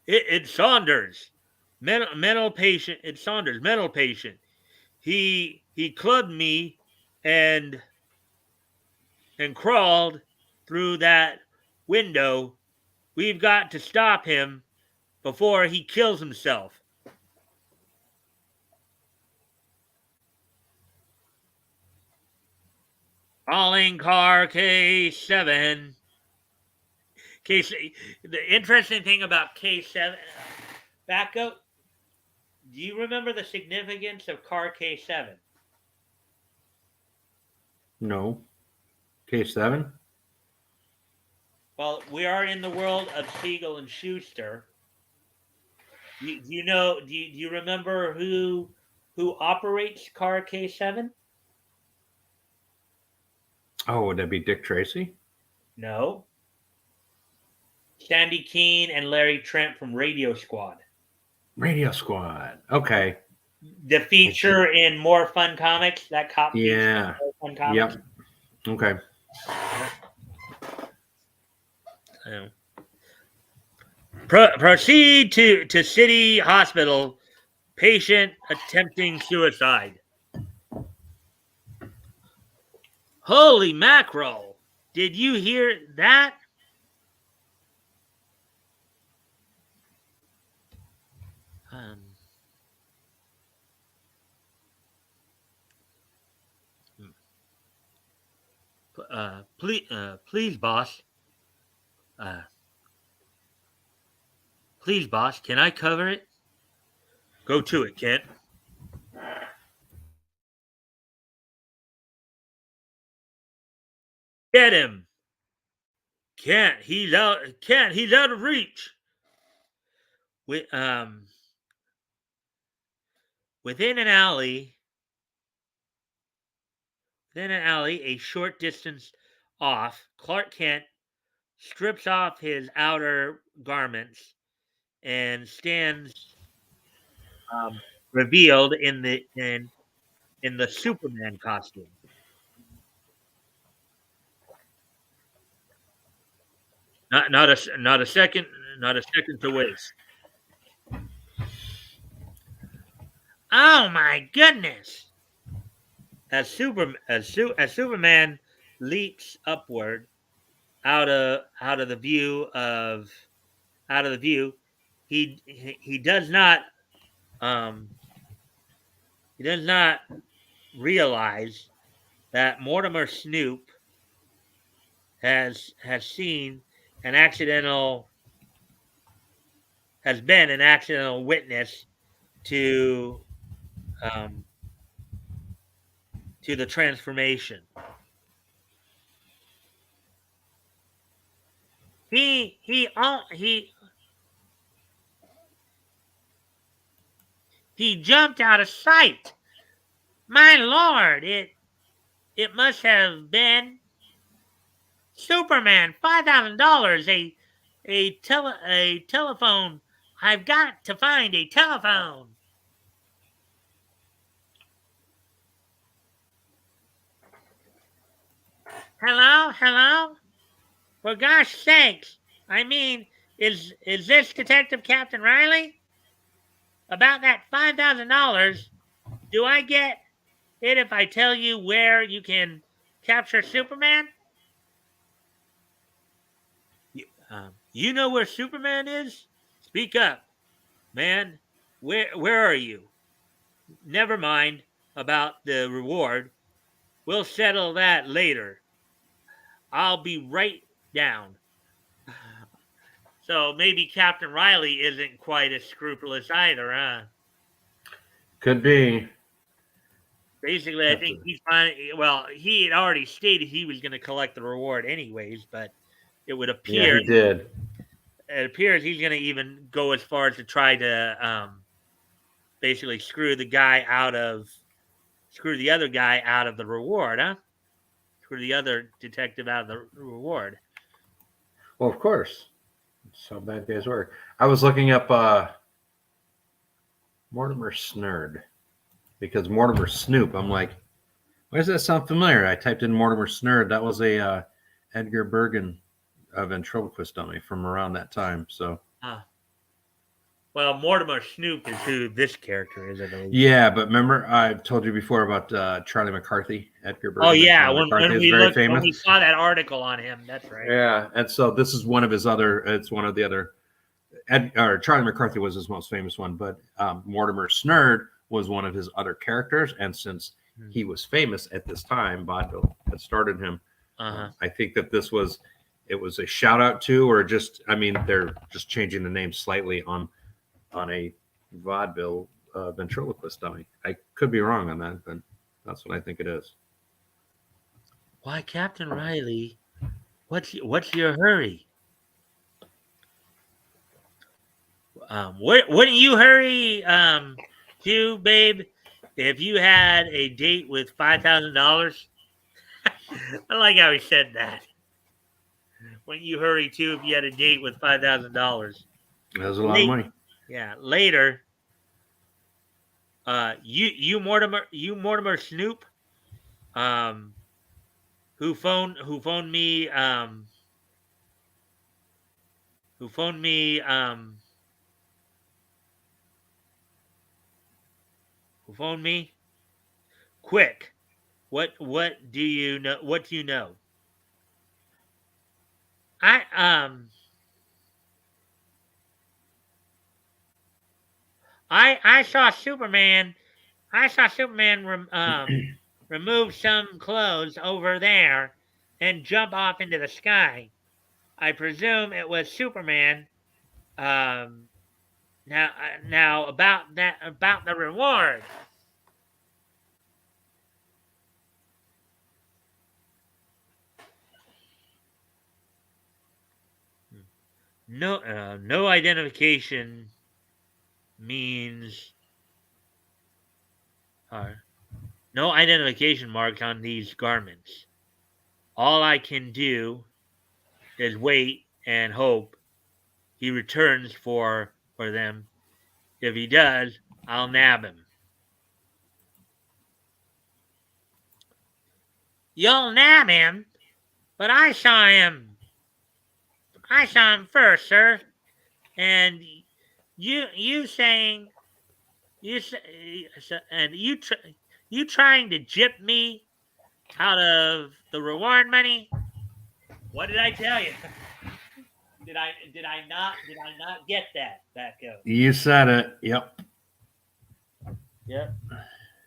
It's Saunders, mental patient. It's Saunders, mental patient. He clubbed me, and crawled through that window. We've got to stop him before he kills himself. Calling car K7. The interesting thing about K7, Batgoat, do you remember the significance of car K7? No. K7? Well, we are in the world of Siegel and Schuster. Do you remember who operates car K7? Oh, would that be Dick Tracy? No. Sandy Keene and Larry Trent from Radio Squad. Radio Squad. Okay. The feature in More Fun Comics, that cop feature in Yeah. More Fun Comics. Yep. Okay. Yeah. Proceed to City Hospital. Patient attempting suicide. Holy mackerel. Did you hear that? Please, boss. Please, boss. Can I cover it? Go to it, Kent. Get him. Can't. He's out. Can't. He's out of reach. Within an alley. Within an alley, a short distance off, Clark Kent strips off his outer garments and stands revealed in the Superman costume. Not a second to waste. Oh my goodness! As Superman leaps upward out of the view, he does not realize that Mortimer Snoop has been an accidental witness to the transformation. He jumped out of sight. My lord, it must have been Superman. $5,000. A telephone. I've got to find a telephone. Hello. For gosh sakes! I mean, is this Detective Captain Riley? About that $5,000, do I get it if I tell you where you can capture Superman? You know where Superman is? Speak up, man. Where are you? Never mind about the reward. We'll settle that later. I'll be right down. So maybe Captain Riley isn't quite as scrupulous either, huh? Could be. Basically, I think he's fine. Well, he had already stated he was going to collect the reward anyways, but it would appear he did. It appears he's going to even go as far as to try to basically screw the other guy out of the reward, huh? Screw the other detective out of the reward. Well, of course. So bad day's work. I was looking up Mortimer Snurd because Mortimer Snoop. I'm like, why does that sound familiar? I typed in Mortimer Snurd. That was a Edgar Bergen ventriloquist dummy from around that time. So Well, Mortimer Snoop is who this character is, I believe. yeah, but remember I told you before about Charlie McCarthy, Edgar Bergen. Oh yeah, Charlie when McCarthy we is very looked, when famous. we saw that article on him, that's right. Yeah, and so this is one of his other. It's one of the other. Or Charlie McCarthy was his most famous one, but Mortimer Snurd was one of his other characters. And since he was famous at this time, vaudeville had started him. I think that it was a shout out to, or just, I mean, they're just changing the name slightly on a vaudeville ventriloquist dummy. I could be wrong on that, but that's what I think it is. Why, Captain Riley? What's your hurry? Wouldn't you hurry, too, babe, if you had a date with $5,000? I like how he said that. Wouldn't you hurry too if you had a date with $5,000? That's a lot of money. Yeah. Later, you Mortimer Snoop, who phoned me, who phoned me. Quick, what do you know? What do you know? I saw Superman. I saw Superman remove some clothes over there and jump off into the sky. I presume it was Superman. Now about the reward. No identification means no identification marks on these garments. All I can do is wait and hope he returns for them. If he does, I'll nab him. You'll nab him, but I saw him. I saw him first, sir. And you saying you and you trying to gyp me out of the reward money? What did I tell you? Did I not get that, Batgoat? You said it. Yep. Yep.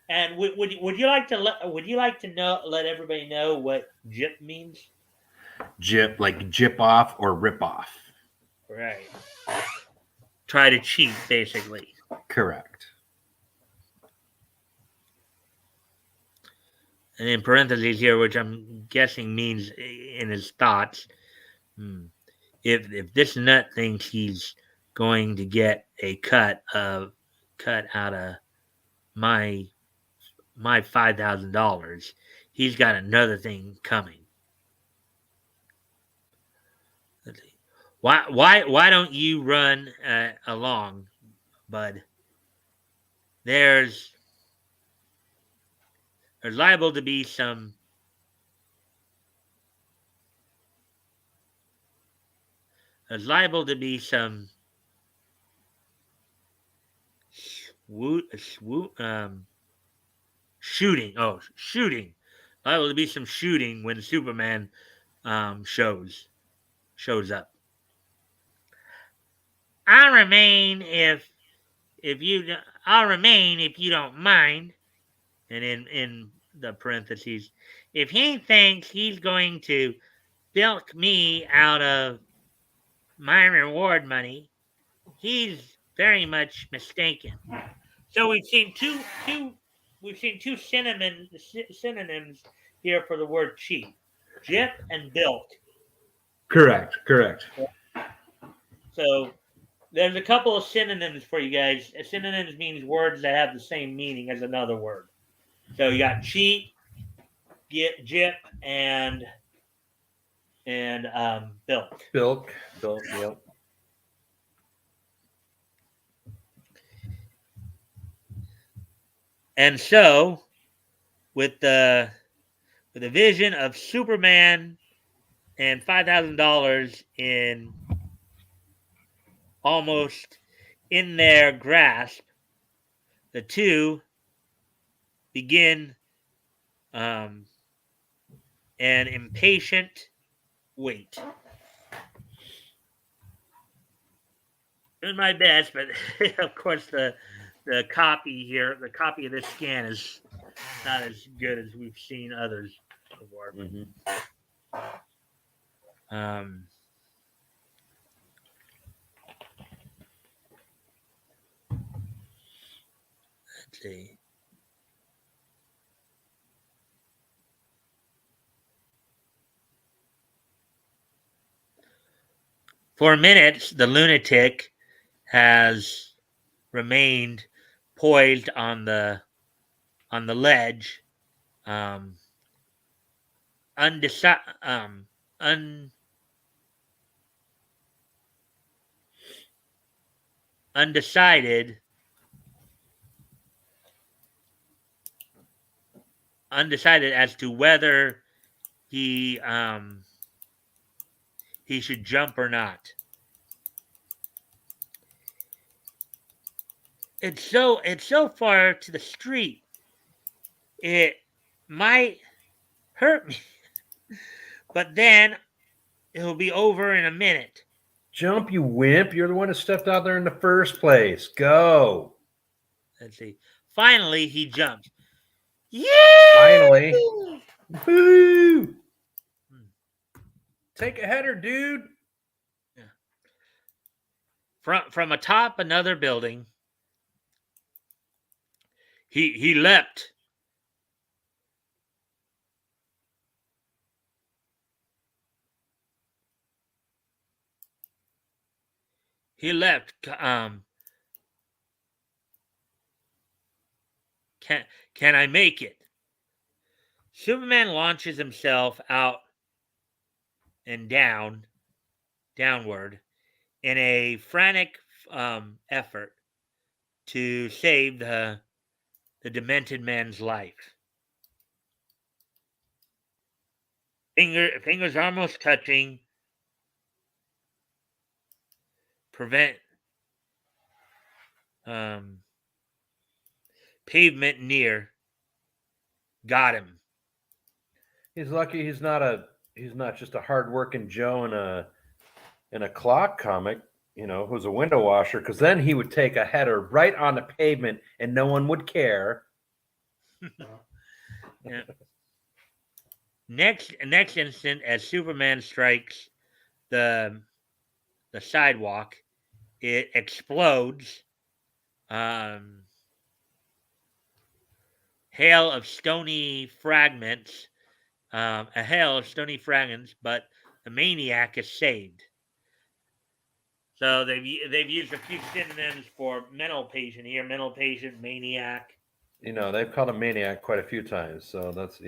And would you like to let everybody know what gyp means? Gyp, like gyp off or rip off. Right. Try to cheat, basically. Correct. And in parentheses here, which I'm guessing means in his thoughts, if this nut thinks he's going to get a cut out of my $5,000, he's got another thing coming. Why don't you run along, bud? There's liable to be some shooting. Oh, shooting. Liable to be some shooting when Superman shows up. I'll remain if you don't mind. And in the parentheses, if he thinks he's going to bilk me out of my reward money, he's very much mistaken. So we've seen two synonyms here for the word cheat: gyp and bilk. Correct. So there's a couple of synonyms for you guys. Synonyms means words that have the same meaning as another word. So you got cheat, gyp, and bilk. Bilk. Yep. And so, with the vision of Superman and $5,000 in almost in their grasp, the two begin an impatient wait. Doing my best, but of course the copy of this scan is not as good as we've seen others before. Let's see. For minutes, the lunatic has remained poised on the ledge, undecided as to whether he should jump or not. It's so far to the street. It might hurt me, but then it'll be over in a minute. Jump, you wimp. You're the one who stepped out there in the first place. Go. Let's see. Finally, he jumps. Yeah! Finally. Woo! Take a header, dude. Yeah. From atop another building, he leapt. He leapt. Can I make it? Superman launches himself out and downward in a frantic effort to save the demented man's life. Fingers almost touching. Prevent pavement near. Got him. He's lucky he's not just a hardworking Joe in a clock comic, who's a window washer, because then he would take a header right on the pavement and no one would care. Yeah. Next instant, as Superman strikes the sidewalk, it explodes. Hail of stony fragments. A hail of stony fragments, but the maniac is saved. So they've used a few synonyms for mental patient here: mental patient, maniac. They've called him maniac quite a few times. So that's.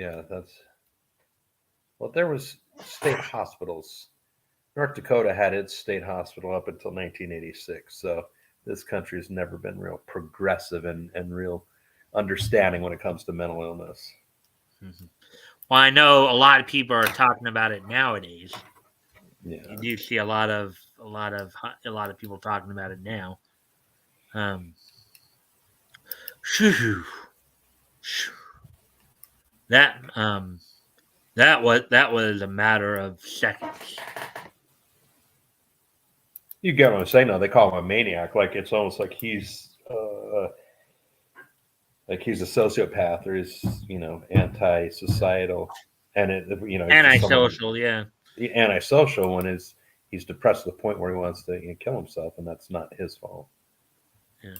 Well, there was state hospitals. North Dakota had its state hospital up until 1986. So this country has never been real progressive and real understanding when it comes to mental illness. Mm-hmm. Well, I know a lot of people are talking about it nowadays. Yeah. You do see a lot of people talking about it now. That was a matter of seconds. You get what I'm saying? Now they call him a maniac, like it's almost like he's a sociopath or he's anti-societal, and antisocial, yeah. The antisocial one is he's depressed to the point where he wants to kill himself, and that's not his fault. Yeah.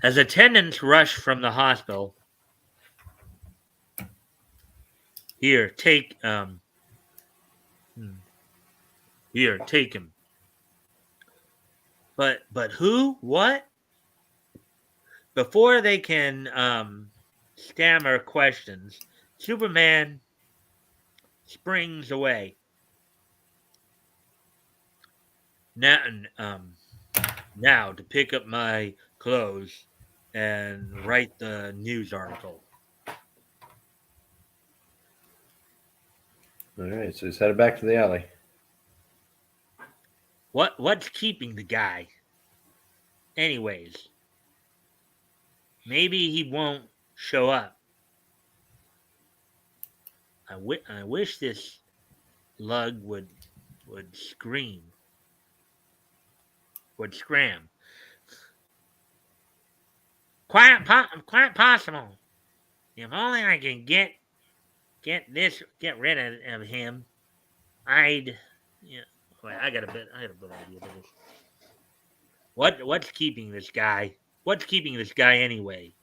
As attendants rush from the hospital, here, take him. But who? What? Before they can stammer questions, Superman springs away. Now to pick up my clothes. and write the news article. All right, so he's headed back to the alley. What's keeping the guy? Anyways, maybe he won't show up. I wish this lug would scream, would scram. Quite possible. If only I can get rid of him, I'd. Yeah. Wait, I got a better idea for this. What's keeping this guy? What's keeping this guy anyway?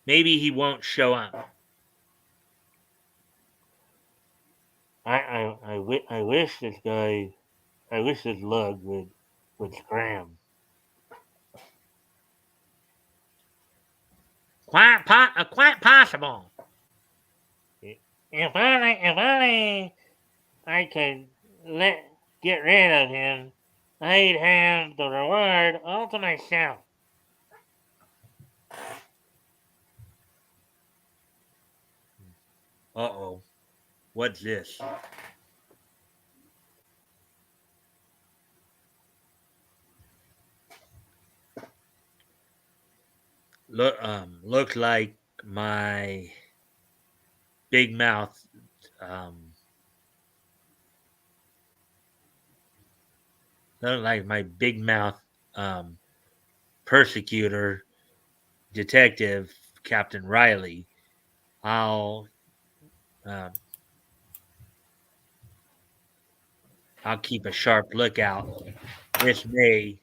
Maybe he won't show up. I wish this guy. I wish this lug would scram. Quite possible. If only I could get rid of him, I'd have the reward all to myself. Uh-oh. What's this? Looks like my big mouth persecutor detective Captain Riley. I'll keep a sharp lookout. This may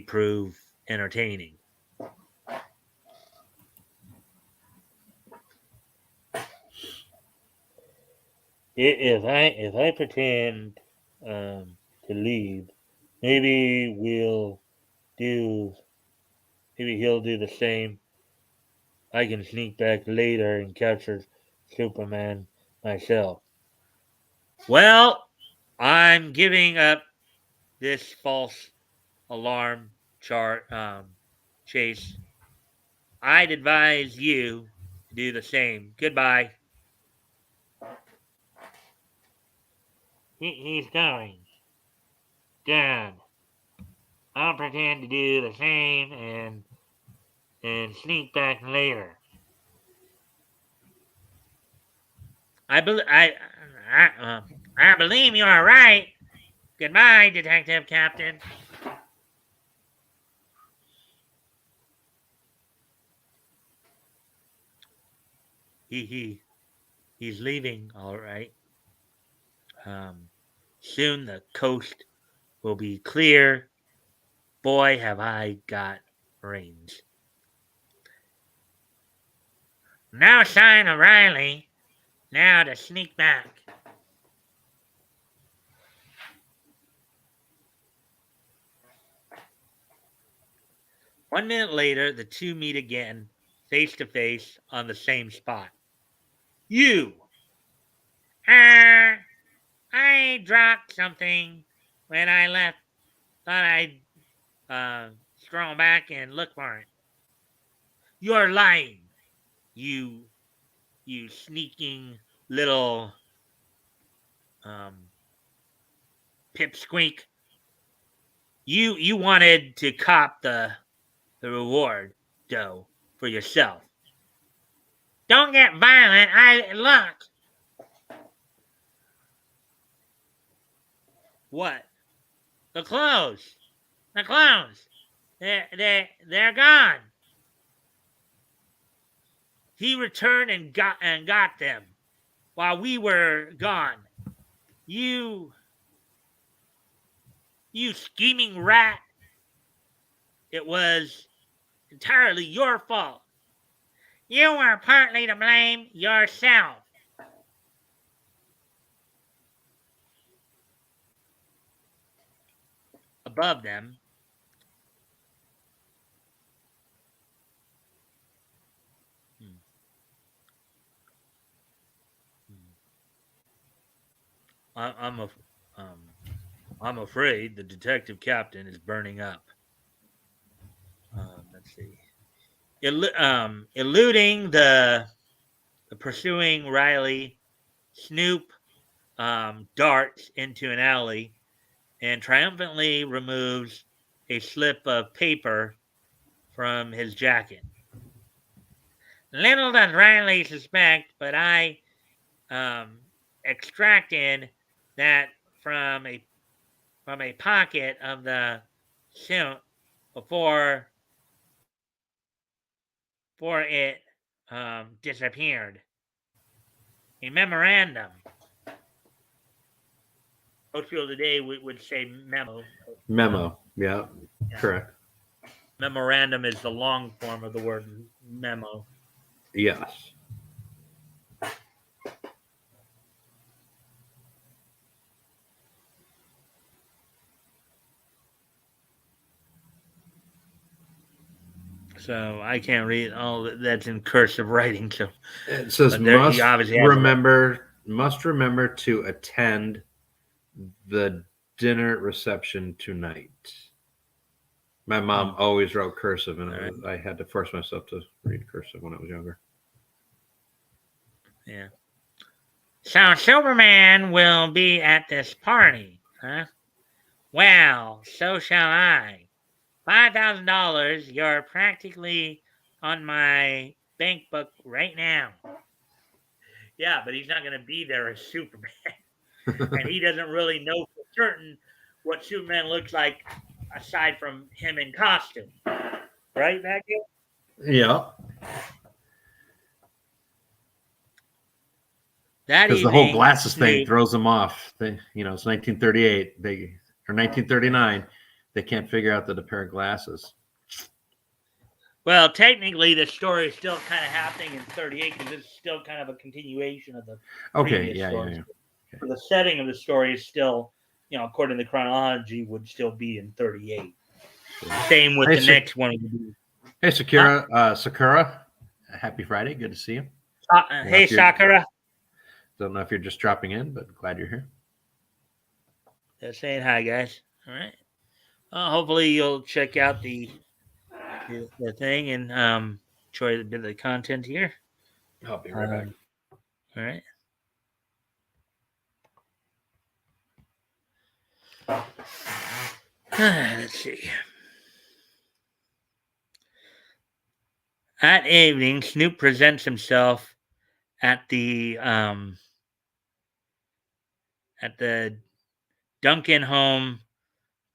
prove entertaining. If I pretend to leave, maybe he'll do the same. I can sneak back later and capture Superman myself. Well, I'm giving up this false alarm chase. I'd advise you to do the same. Goodbye. He's going. Good. I'll pretend to do the same and sneak back later. I believe you are right. Goodbye, Detective Captain. He's leaving, all right. Soon the coast will be clear. Boy, have I got brains. No sign of Riley. Now to sneak back. One minute later, the two meet again, face to face, on the same spot. You! I dropped something when I left. Thought I'd stroll back and look for it. You're lying, you sneaking little pipsqueak. You wanted to cop the reward, dough, for yourself. Don't get violent. Look. What? The clothes. They're gone. He returned and got them while we were gone. You scheming rat. It was entirely your fault. You were partly to blame yourself. Above them, I'm afraid the detective captain is burning up. let's see. Eluding the pursuing Riley, Snoop darts into an alley and triumphantly removes a slip of paper from his jacket. Little does Riley suspect, but I extracted that from a pocket of the suit before it disappeared. A memorandum. Most people today would say memo. Memo. Yeah, Yeah. correct. Memorandum is the long form of the word memo. Yes. So I can't read all that's in cursive writing. So It says But there- he obviously has must remember to attend the dinner reception tonight. My mom always wrote cursive, and I had to force myself to read cursive when I was younger. yeah. So Superman will be at this party, huh? Well, so shall I. $5,000. You're practically on my bank book right now. Yeah, but he's not going to be there as Superman. And he doesn't really know for certain what Superman looks like aside from him in costume. Right, Matthew? Yeah. That Because the evening, whole glasses thing Snoop, throws them off. It's 1938. Or 1939. They can't figure out the pair of glasses. well, technically, the story is still kind of happening in 38 because it's still kind of a continuation of the previous story. Yeah. For the setting of the story is still, according to the chronology, would still be in 38. Same with the next one. Hey, Sakura. Happy Friday. Good to see you. Hey, Sakura. Don't know if you're just dropping in, but glad you're here. Just saying hi, guys. All right. Hopefully, you'll check out the thing and enjoy a bit of the content here. I'll be right back. All right. Let's see. That evening, Snoop presents himself at the Duncan home,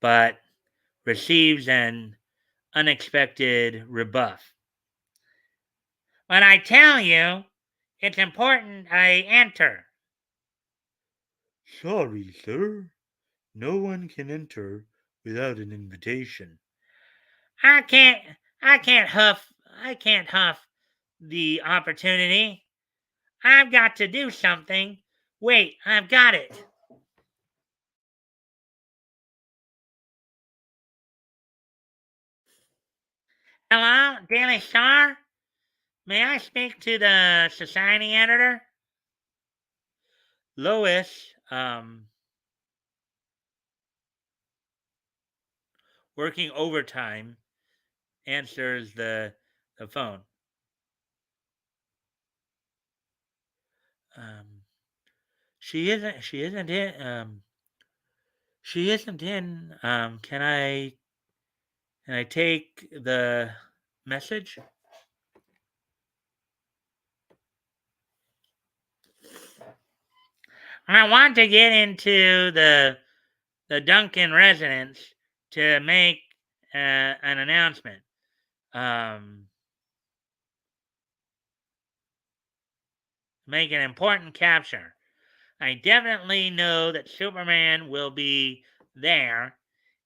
but receives an unexpected rebuff. When I tell you, it's important I enter. Sorry, sir. No one can enter without an invitation. I can't huff the opportunity. I've got to do something. Wait, I've got it. Hello, Daily Star? May I speak to the society editor? Lois, working overtime, answers the phone. She isn't in. She isn't in. Can I take the message? I want to get into the Duncan residence to make an announcement. Make an important capture. I definitely know that Superman will be there.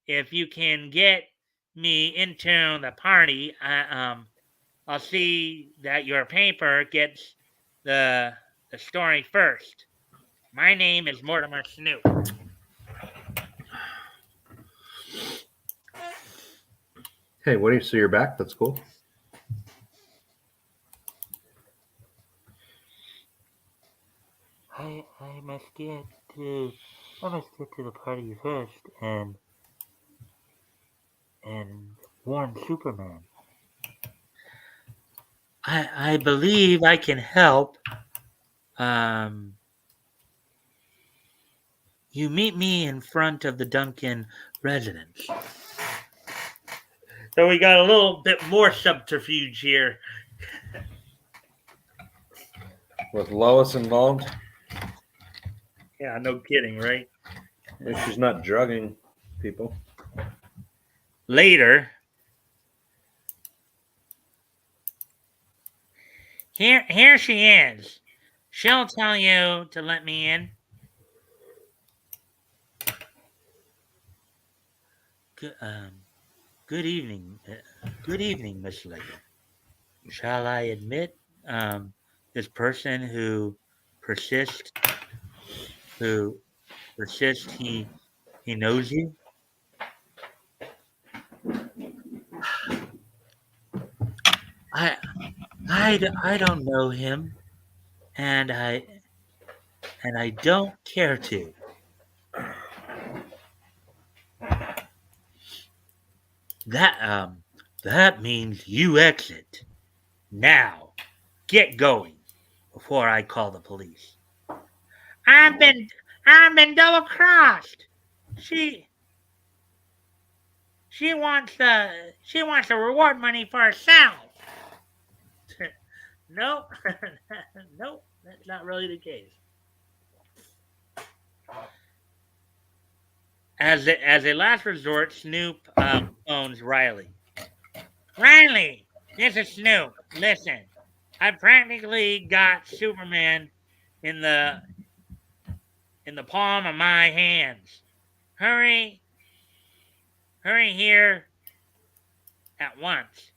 If you can get me into the party, I'll see that your paper gets the story first. My name is Mortimer Snoop. Hey, Woody, so you're back? That's cool. I must get to the party first and warn Superman. I believe I can help. You meet me in front of the Duncan residence. So we got a little bit more subterfuge here. With Lois involved, Yeah, no kidding, right? at least she's not drugging people. Later, here she is. She'll tell you to let me in. Good evening. Good evening, Miss Ledger. Shall I admit, this person persists, who persists, he knows you? I, I don't know him, and I don't care to. That means you exit now. Get going before I call the police. I've been double crossed. She wants the reward money for herself. Nope, nope, that's not really the case. As a last resort, Snoop phones Riley. Riley, this is Snoop. Listen, I practically got Superman in the palm of my hands. Hurry here at once.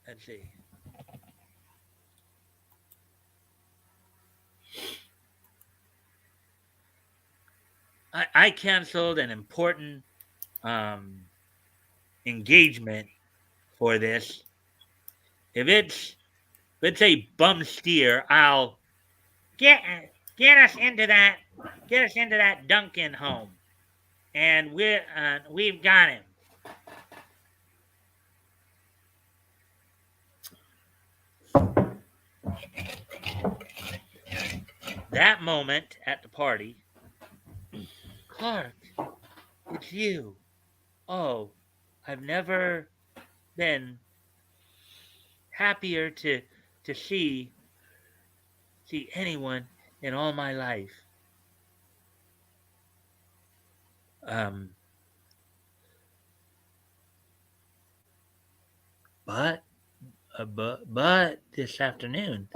Let's see. I canceled an important engagement for this. If it's a bum steer, I'll get us into that Duncan home, and we've got him. That moment at the party, Clark, it's you. Oh, I've never been happier to see anyone in all my life. But this afternoon,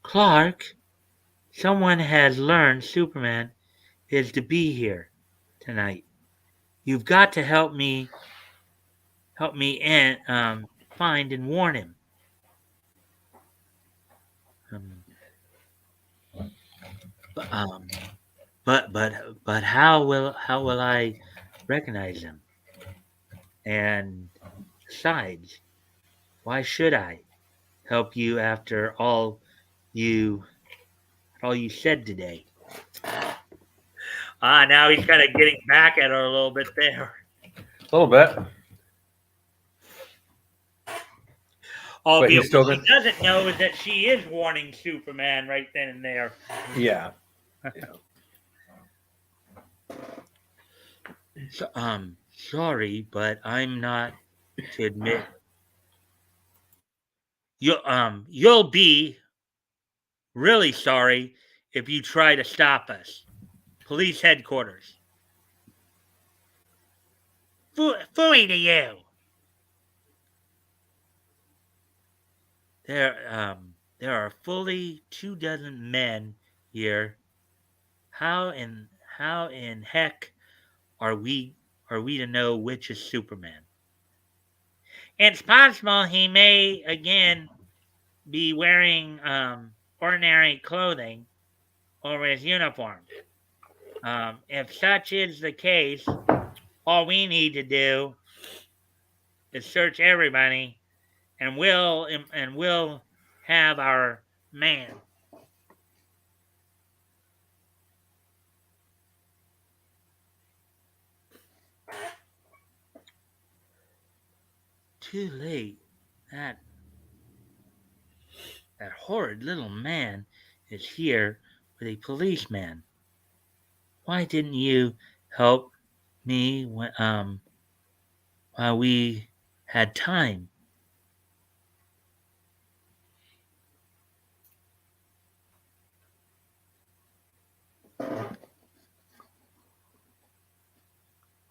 Clark, someone has learned Superman is to be here tonight. You've got to help me and find and warn him. But how will I recognize him? And besides, why should I help you after all you said today? Now he's kind of getting back at her a little bit there. A little bit. What he doesn't know is that she is warning Superman right then and there. Yeah. So, sorry, but I'm not to admit. You'll be really sorry if you try to stop us. Police headquarters. Phooey to you. There are fully 24 men here. How in heck are we to know which is Superman? It's possible he may again be wearing ordinary clothing over his uniform. If such is the case, all we need to do is search everybody, and we'll have our man. too late. That horrid little man is here with a policeman. Why didn't you help me while we had time?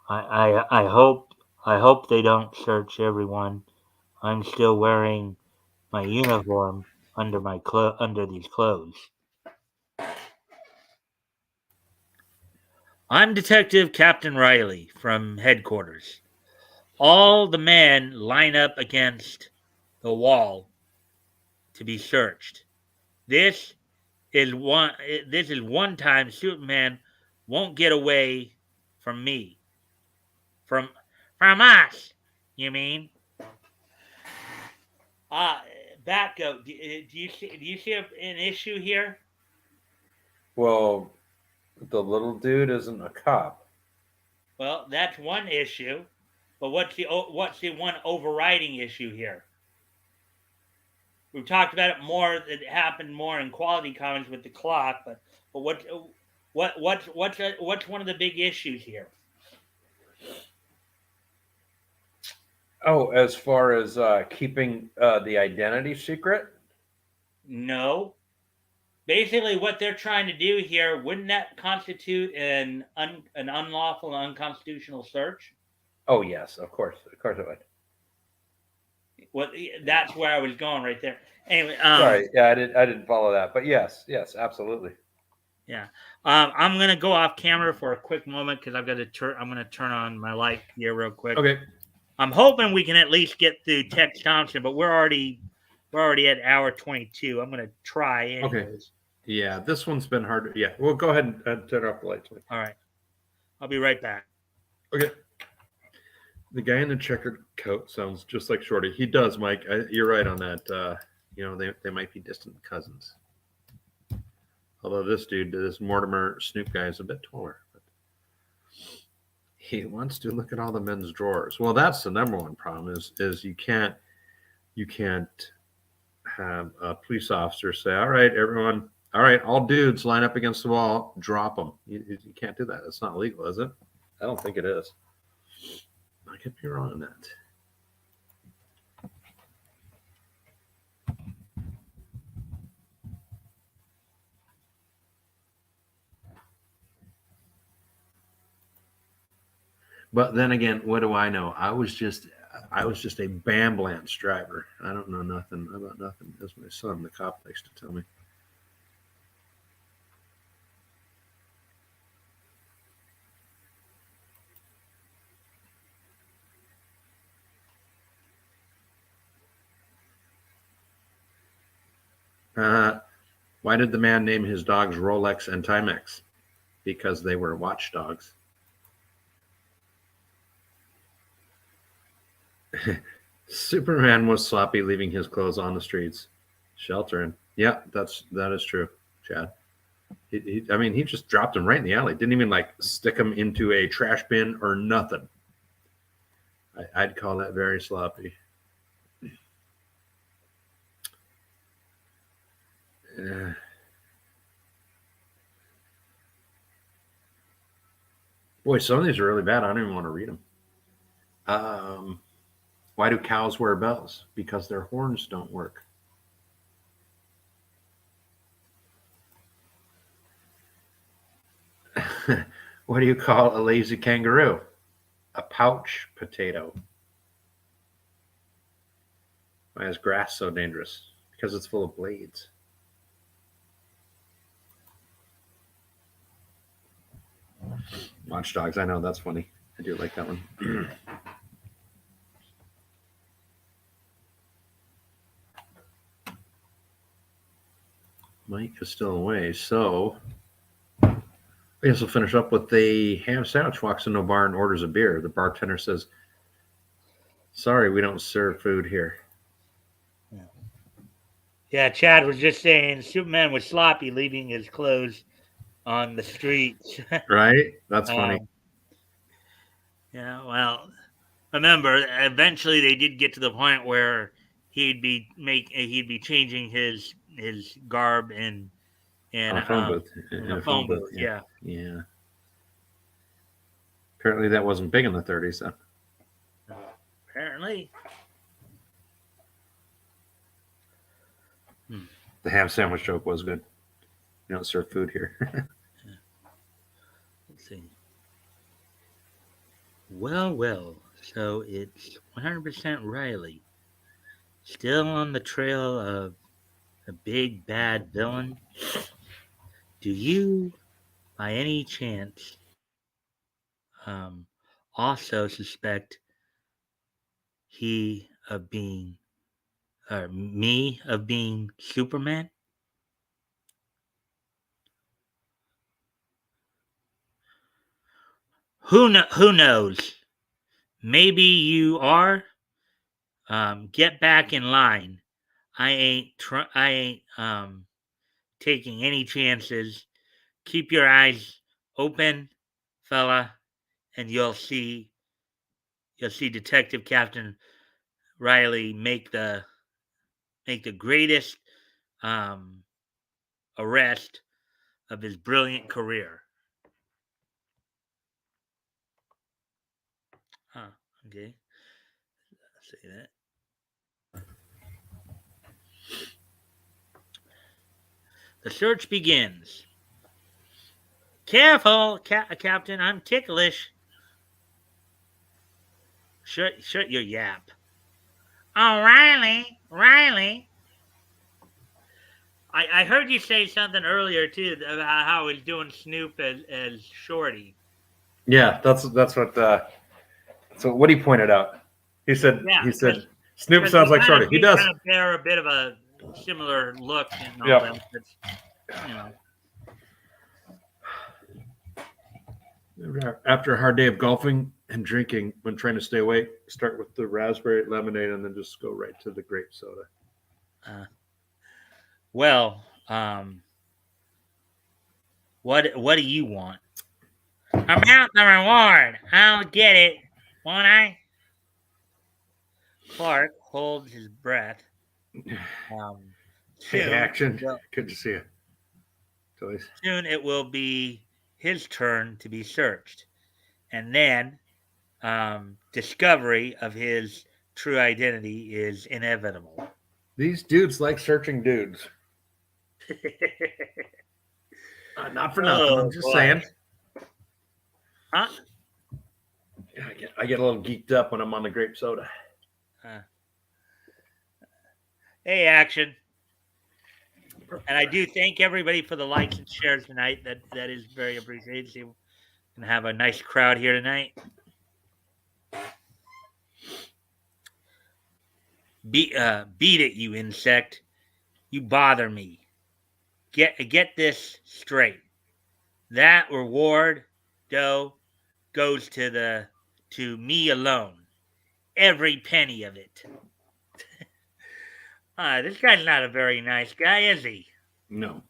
I hope they don't search everyone. I'm still wearing my uniform under these clothes. I'm Detective Captain Riley from headquarters. All the men line up against the wall to be searched. This this is one time Superman won't get away from me. From us, you mean? Uh Batgoat, do you see an issue here? Well, the little dude isn't a cop. Well, that's one issue. But what's the one overriding issue here? We've talked about it more. It happened more in quality comics with the clock, but what's one of the big issues here? Oh, as far as keeping the identity secret? No. Basically, what they're trying to do here, wouldn't that constitute an unlawful and unconstitutional search? Oh, yes, of course it would. Well, that's where I was going right there. Anyway, Sorry, yeah, I didn't follow that, but yes, absolutely. Yeah, I'm gonna go off camera for a quick moment because I've got to I'm gonna turn on my light here real quick. Okay. I'm hoping we can at least get through Tex Thompson, but we're already at hour 22. I'm gonna try anyways. Okay. Yeah, this one's been hard. Yeah, well, go ahead and turn off the lights. All right, I'll be right back. Okay. The guy in the checkered coat sounds just like Shorty. He does, Mike. You're right on that. They might be distant cousins. Although this Mortimer Snoop guy is a bit taller. But he wants to look at all the men's drawers. Well, that's the number one problem is you can't have a police officer say, all right, everyone, all right, all dudes line up against the wall, drop them. You can't do that. It's not legal, is it? I don't think it is. I could be wrong on that. But then again, what do I know? I was just a Bamblance driver. I don't know nothing about nothing, as my son, the cop, likes to tell me. Why did the man name his dogs Rolex and Timex? Because they were watchdogs. Superman was sloppy leaving his clothes on the streets, sheltering. Yeah, that is true, Chad. He just dropped them right in the alley. Didn't even stick them into a trash bin or nothing. I'd call that very sloppy. Boy, some of these are really bad. I don't even want to read them. Why do cows wear bells? Because their horns don't work. What do you call a lazy kangaroo? A pouch potato. Why is grass so dangerous? Because it's full of blades. Watchdogs, I know, that's funny. I do like that one. Mike is still away, so I guess we'll finish up with the ham sandwich. Walks into a bar and orders a beer. The bartender says, sorry, we don't serve food here. Yeah, Chad was just saying Superman was sloppy leaving his clothes on the streets. Right? That's funny. Yeah, well, remember, eventually they did get to the point where he'd be changing his garb in On a phone booth. in a phone booth. Yeah. Yeah. Apparently that wasn't big in the 30s. So. Apparently. The ham sandwich joke was good. You don't serve food here. Let's see. Well. So it's 100% Riley. Still on the trail of a big bad villain. Do you, by any chance, also suspect me of being Superman? Who knows? Maybe you are. Get back in line. I ain't taking any chances. Keep your eyes open, fella, and you'll see Detective Captain Riley make the greatest arrest of his brilliant career. Huh, okay. I'll say that. The search begins. Careful, Captain, I'm ticklish. Shut your yap. Oh, Riley. I heard you say something earlier, too, about how he's doing Snoop as Shorty. Yeah, that's what so what he pointed out. He said Snoop sounds like Shorty. He does. Kind of bear a bit of a similar look and all Yeah. that. After a hard day of golfing and drinking, when trying to stay awake, start with the raspberry lemonade and then just go right to the grape soda. What do you want? About the reward. I'll get it, won't I? Clark holds his breath. Hey, Action. Good to see you. Soon it will be his turn to be searched. And then discovery of his true identity is inevitable. These dudes like searching dudes. Not for nothing. I'm just saying. Huh? I get a little geeked up when I'm on the grape soda. Hey, Action. And I do thank everybody for the likes and shares tonight. That is very appreciated. So we can have a nice crowd here tonight. Beat it, you insect. You bother me. Get this straight. That reward, dough, goes to me alone. Every penny of it. This guy's not a very nice guy, is he? No.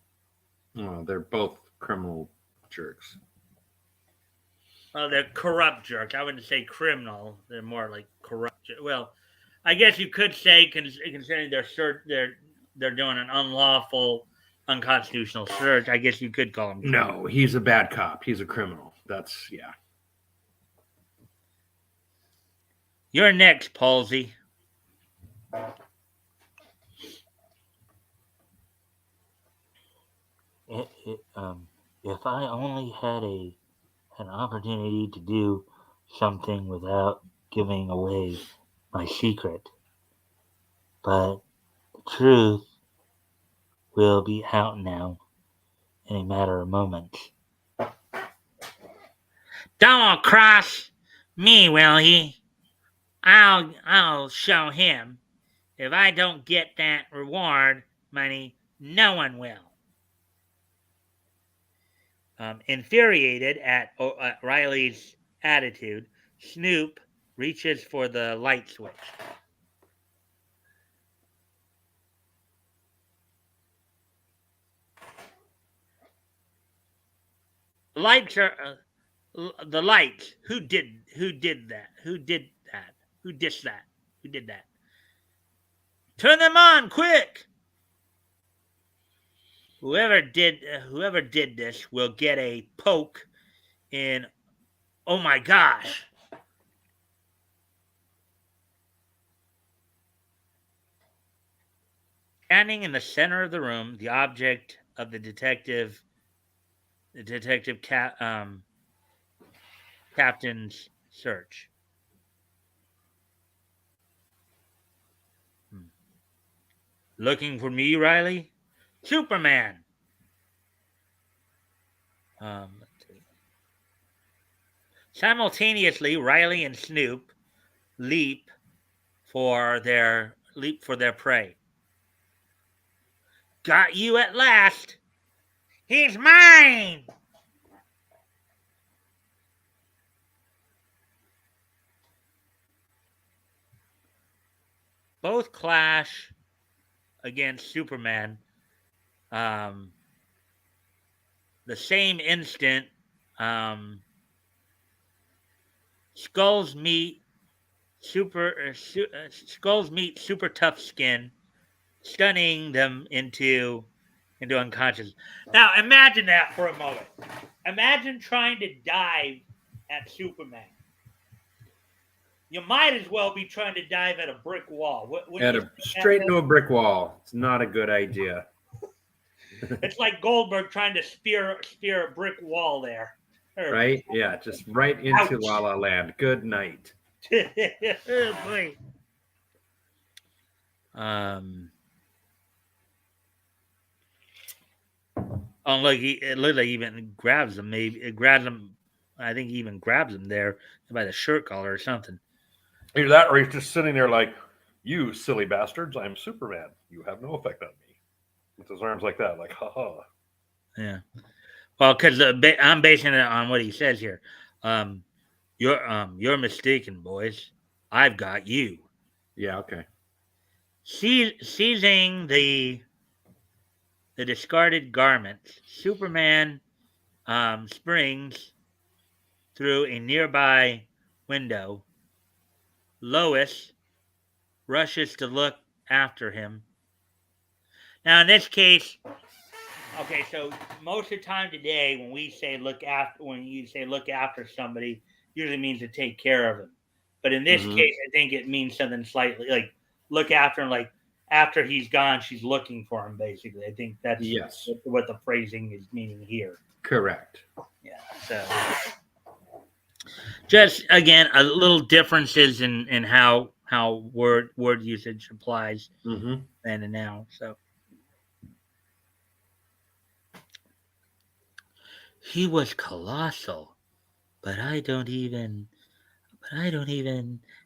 Oh, they're both criminal jerks. Well, they're corrupt jerks. I wouldn't say criminal. They're more like corrupt. Well, I guess you could say, considering they're doing an unlawful, unconstitutional search, I guess you could call him. No, he's a bad cop. He's a criminal. That's, yeah. You're next, Palsy. If I only had an opportunity to do something without giving away my secret, but the truth will be out now in a matter of moments. Don't cross me, will he? I'll show him. If I don't get that reward money, no one will. Infuriated at Riley's attitude, Snoop reaches for the light switch. Lights are the lights. Who did that? Who did that? Who dissed that? Who did that? Turn them on, quick! Whoever did this will get a poke in. Oh my gosh! Standing in the center of the room, the object of the captain's search. Looking for me, Riley? Superman. Let's see. Simultaneously, Riley and Snoop leap for their prey. Got you at last. He's mine. Both clash against Superman. The same instant, Skulls meet super tough skin, stunning them into unconscious. Now imagine that for a moment. Imagine trying to dive at Superman. You might as well be trying to dive at a brick wall. Straight into a brick wall. It's not a good idea. It's like Goldberg trying to spear a brick wall there. Right? Yeah, just right into La La Land. Good night. Oh, boy. Oh, look! It looked like he even grabs him. Maybe it grabs him. I think he even grabs him there by the shirt collar or something. Either that, or he's just sitting there like, "You silly bastards! I'm Superman. You have no effect on me." With his arms like that, like, ha ha. Yeah. Well, because I'm basing it on what he says here. You're mistaken, boys. I've got you. Yeah. Okay. Seizing the discarded garments, Superman springs through a nearby window. Lois rushes to look after him. Now, in this case, okay, so most of the time today, when you say look after somebody, usually means to take care of them. But in this case, I think it means something slightly like look after him, like after he's gone, she's looking for him, basically. I think that's what the phrasing is meaning here. Correct. Yeah. So just again, a little differences in how word usage applies then and now. So he was colossal, but I didn't even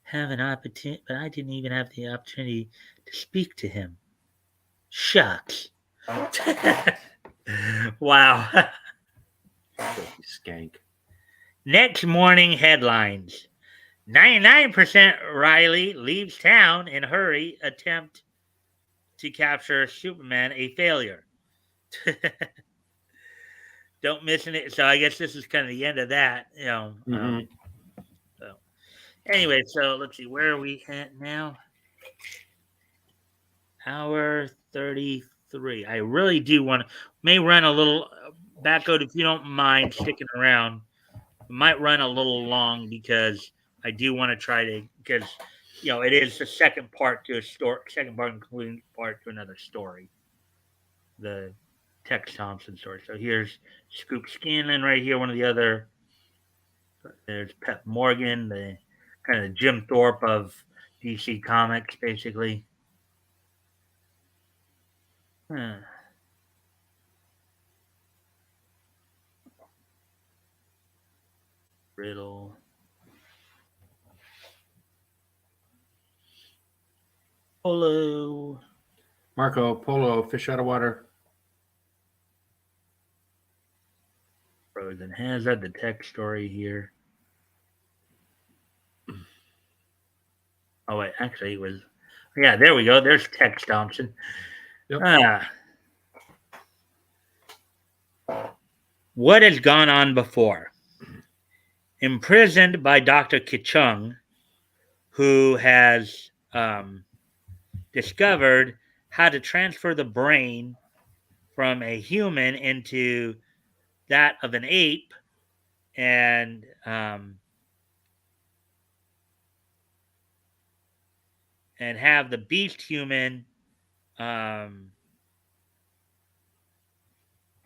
have an opportunity. But I didn't even have the opportunity to speak to him. Shucks. Wow. Skank. Next morning headlines. 99% Riley leaves town in hurry, attempt to capture Superman, a failure. Don't miss it. So I guess this is kind of the end of that, so anyway, so let's see, where are we at now? Hour 33. I really do may run a little Batgoat, if you don't mind sticking around. It might run a little long because I do want to try to, because it is the second part to a story, including part to another story, the Tex Thompson story. So here's Scoop Scanlon right here, one of the other. There's Pep Morgan, the kind of Jim Thorpe of DC Comics, basically. Riddle. Polo. Marco Polo, fish out of water. Frozen Hazard, the tech story here. Oh, wait, actually, it was. Yeah, there we go. There's Tex Thompson. Yep. What has gone on before? Imprisoned by Dr. Kichung, who has discovered how to transfer the brain from a human into that of an ape, and have the beast human um,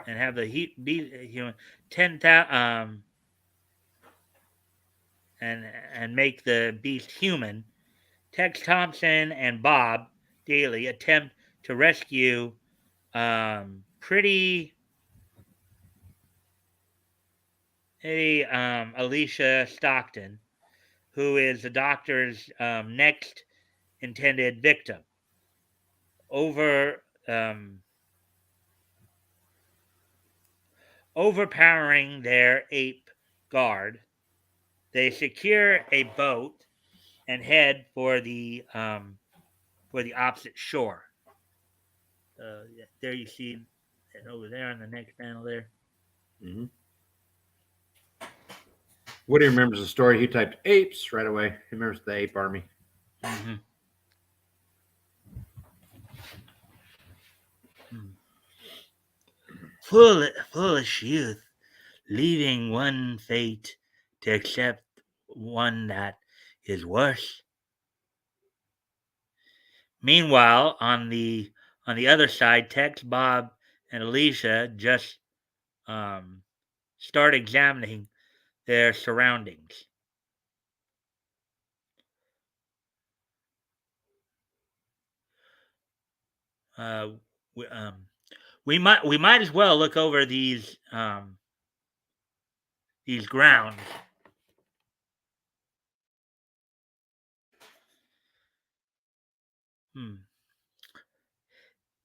and have the beast human 10,000 and make the beast human. Tex Thompson and Bob Daly attempt to rescue pretty Alicia Stockton, who is the doctor's next intended victim. Overpowering their ape guard, they secure a boat and head for the opposite shore. There you see it over there on the next panel there. Mm-hmm. Woody remembers the story. He typed apes right away. He remembers the ape army. Mm-hmm. Foolish youth, leaving one fate to accept one that is worse. Meanwhile, on the other side, Tex, Bob, and Alicia just start examining their surroundings. We might as well look over these grounds.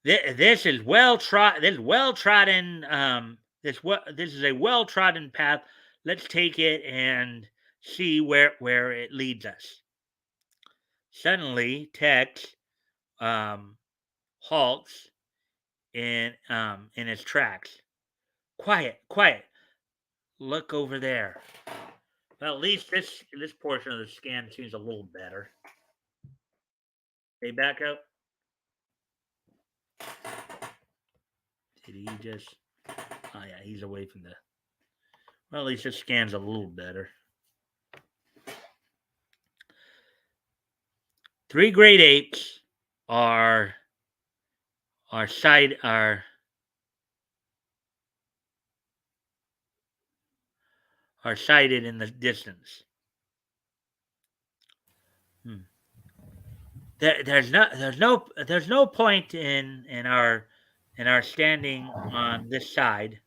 This is well trodden. This is a well trodden path. Let's take it and see where it leads us. Suddenly, Tex halts in its tracks. Quiet. Look over there. Well, at least this portion of the scan seems a little better. Hey, back up. Did he just? Oh yeah, he's away from the. Well, at least this scan's a little better. 3 great apes are sighted in the distance. There's no point in our standing on this side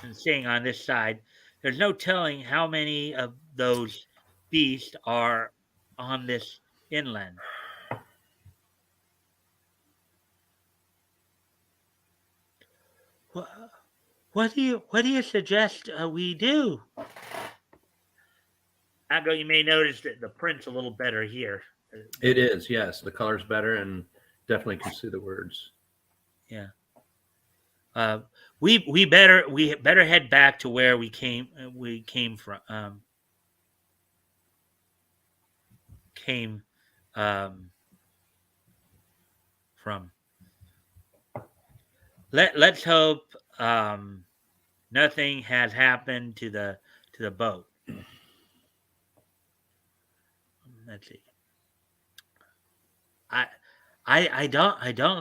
and staying on this side. There's no telling how many of those beasts are on this inland. What do you suggest we do? Agro, you may notice that the print's a little better here. It is, yes. The color's better and definitely can see the words. Yeah. We better head back to where we came from. Let's hope nothing has happened to the boat. Let's see. I don't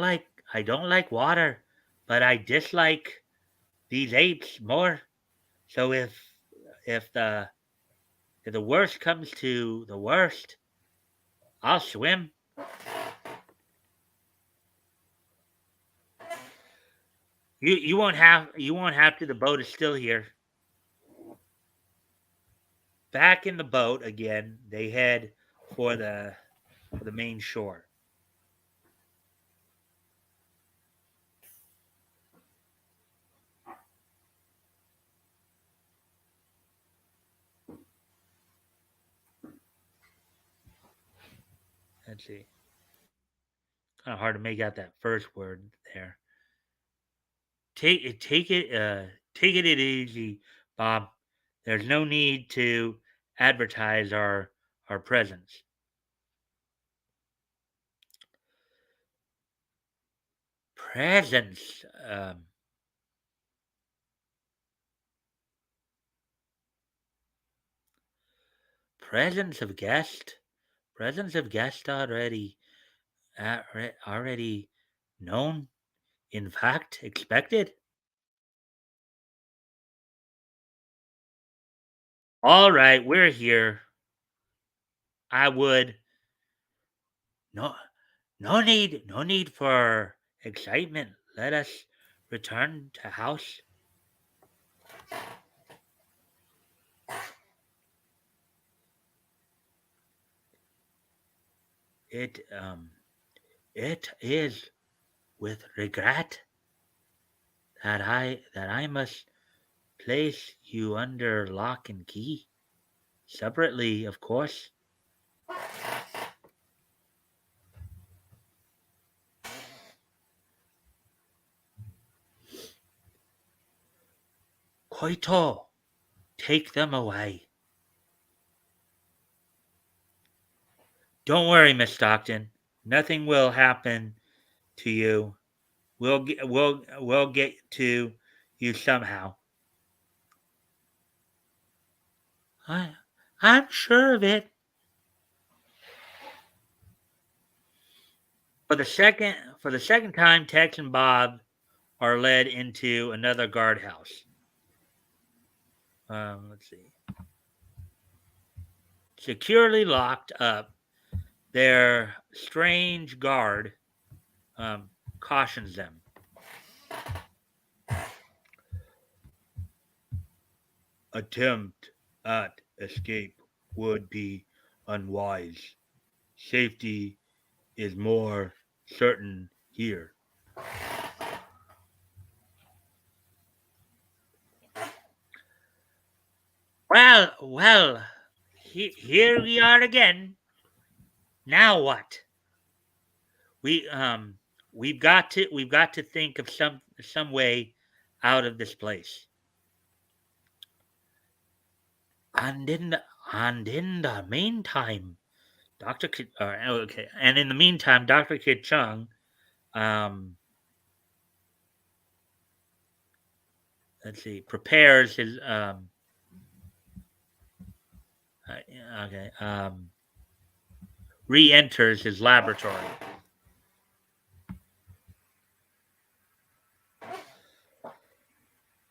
like water, but I dislike these apes more. So if the worst comes to the worst, I'll swim. You won't have to. The boat is still here. Back in the boat again, they head for the main shore. Let's see. Kind of hard to make out that first word there. Take it easy, Bob. There's no need to advertise our presence. presence. Presence of guest. Presence of guest already known. In fact, expected. All right, we're here. I would no no need for excitement. Let us return to house. It it is with regret that I must place you under lock and key. Separately, of course. Koito, take them away. Don't worry, Miss Stockton. Nothing will happen to you. We'll get to you somehow. I'm sure of it. For the second time, Tex and Bob are led into another guardhouse. Let's see. Securely locked up, their strange guard cautions them. Attempt at escape would be unwise. Safety is more certain here. Well, here we are again. Now what? We've got to think of some way out of this place. And in the meantime, and in the meantime, Dr. Kid Chung, let's see, prepares his re-enters his laboratory.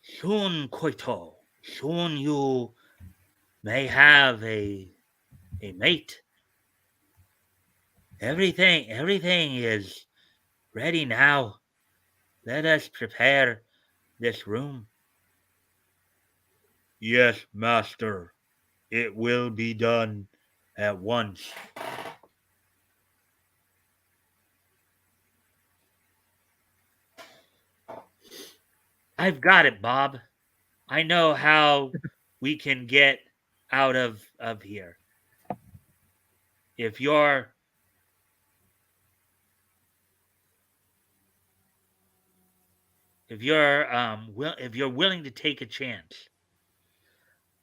Soon, Koito, soon you may have a mate. Everything is ready now. Let us prepare this room. Yes, master. It will be done at once. I've got it, Bob. I know how we can get out of here. If you're if you're willing to take a chance.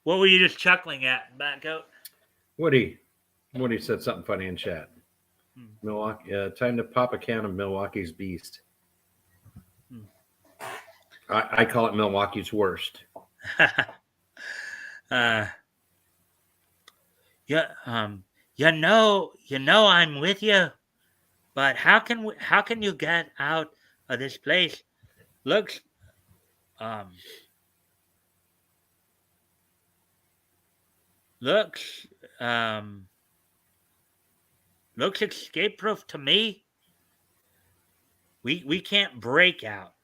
What were you just chuckling at, Batgoat? Woody said something funny in chat. Milwaukee, time to pop a can of Milwaukee's Beast. I call it Milwaukee's Worst. Yeah, you know, I'm with you, but how can you get out of this place? Looks escape proof to me. We can't break out.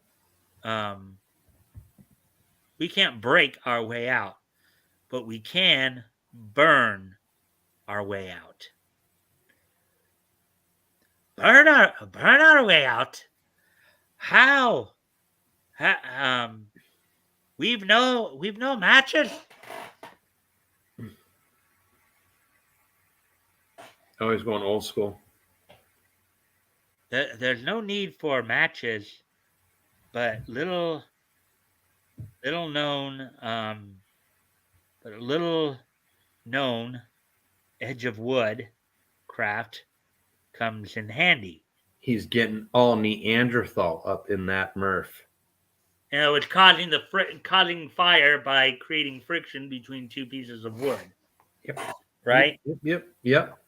We can't break our way out, but we can burn our way out. Burn our way out? How? We've no matches. Oh, he's going old school. There's no need for matches, but little known edge of wood craft comes in handy. He's getting all Neanderthal up in that Murph. And it was causing fire by creating friction between two pieces of wood. Yep. Right? Yep.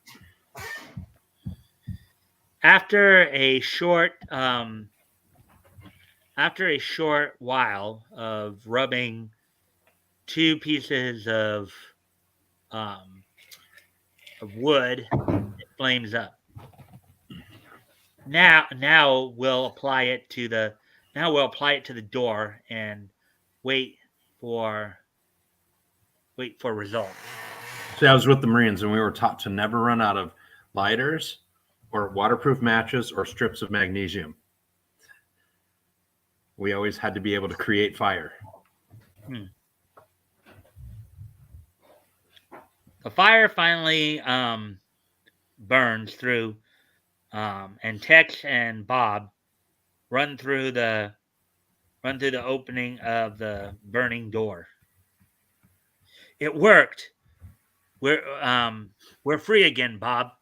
After a short while of rubbing two pieces of wood, it flames up. Now we'll apply it to the door and wait for results. See, I was with the Marines, and we were taught to never run out of lighters or waterproof matches or strips of magnesium. We always had to be able to create fire. The fire finally burns through, and Tex and Bob run through the opening of the burning door. It worked. We're free again, Bob.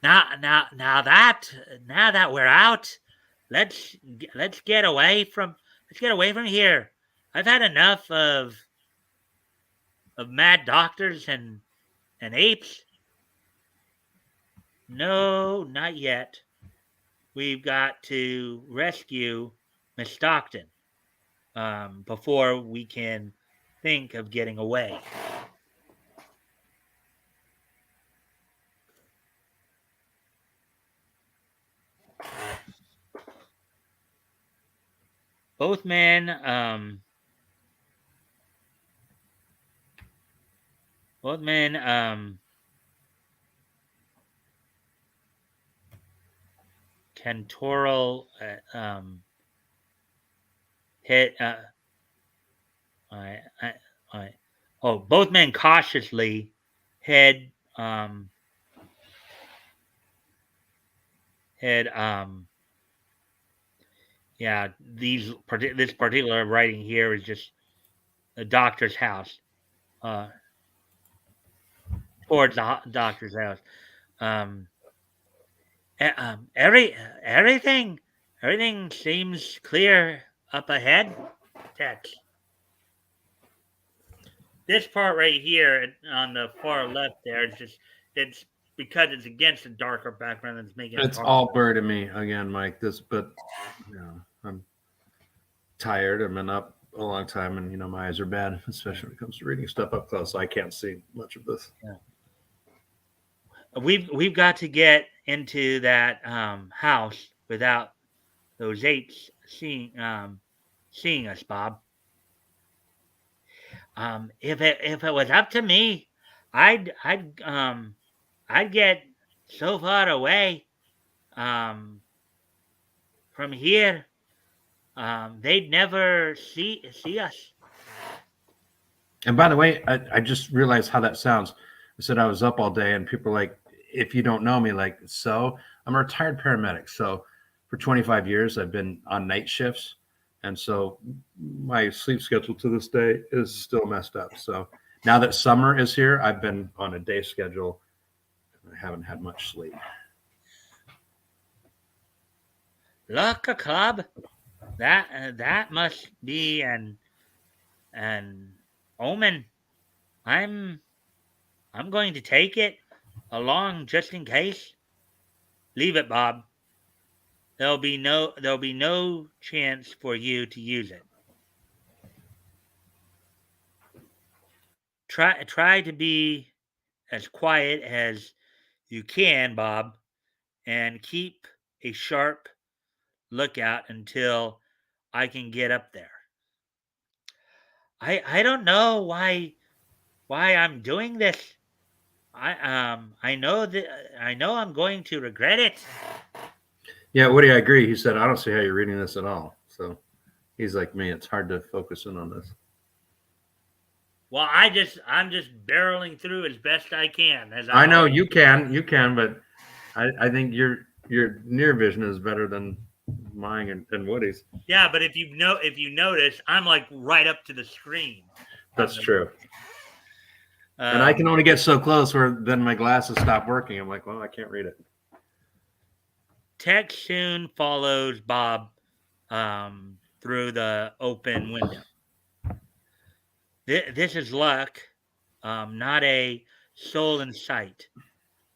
Now that we're out, let's get away from here. I've had enough of mad doctors and apes. No, not yet. We've got to rescue Miss Stockton before we can think of getting away. Both men cantoral hit. Both men cautiously head this particular writing here is just the doctor's house, towards the doctor's house. Everything seems clear up ahead. Text. This part right here on the far left there is just, it's because it's against a darker background that's making it It's hard. all blurred to me again, Mike. I'm tired. I've been up a long time, and my eyes are bad, especially when it comes to reading stuff up close. So I can't see much of this. Yeah. We've got to get into that house without those apes seeing us, Bob. If it was up to me, I'd get so far away from here, they'd never see us. And by the way, I just realized how that sounds. I said I was up all day, and people are like, if you don't know me, like, so I'm a retired paramedic. So for 25 years, I've been on night shifts. And so my sleep schedule to this day is still messed up. So now that summer is here, I've been on a day schedule. I haven't had much sleep. Look, a club. That must be an omen. I'm going to take it along just in case. Leave it, Bob. There'll be no chance for you to use it. Try to be as quiet as you can, Bob, and keep a sharp lookout until I can get up there. I don't know why I'm doing this. I know I'm going to regret it. Yeah, Woody, I agree. He said, I don't see how you're reading this at all. So he's like me. It's hard to focus in on this. Well, I'm just barreling through as best I can. I know you can, but I think your near vision is better than mine and Woody's. Yeah, but if you notice, I'm like right up to the screen. That's true. And I can only get so close where then my glasses stop working. I'm like, well, I can't read it. Tex soon follows Bob through the open window. This is luck, not a soul in sight.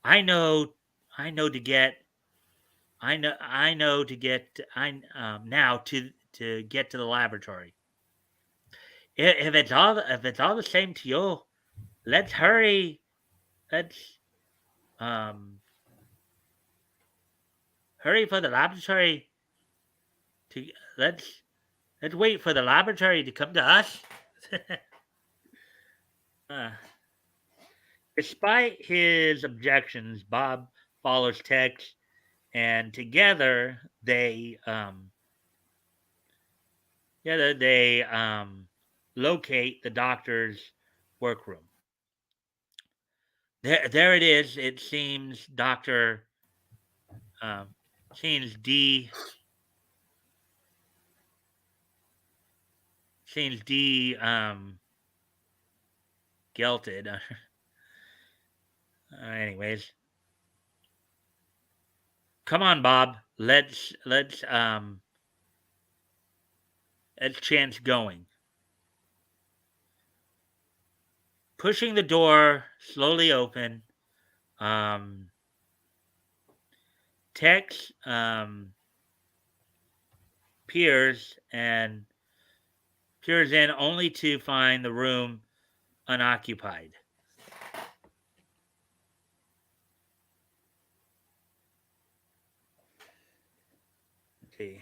I know to get. I know to get. Now to get to the laboratory. If it's all the same to you, let's hurry. Let's hurry for the laboratory. To let's wait for the laboratory to come to us. Despite his objections, Bob follows Tex, and together they locate the doctor's workroom. There it is. It seems Doctor seems D guilted. Anyways, come on, Bob. Let's chance going. Pushing the door slowly open, Tex peers in only to find the room unoccupied. Let's see.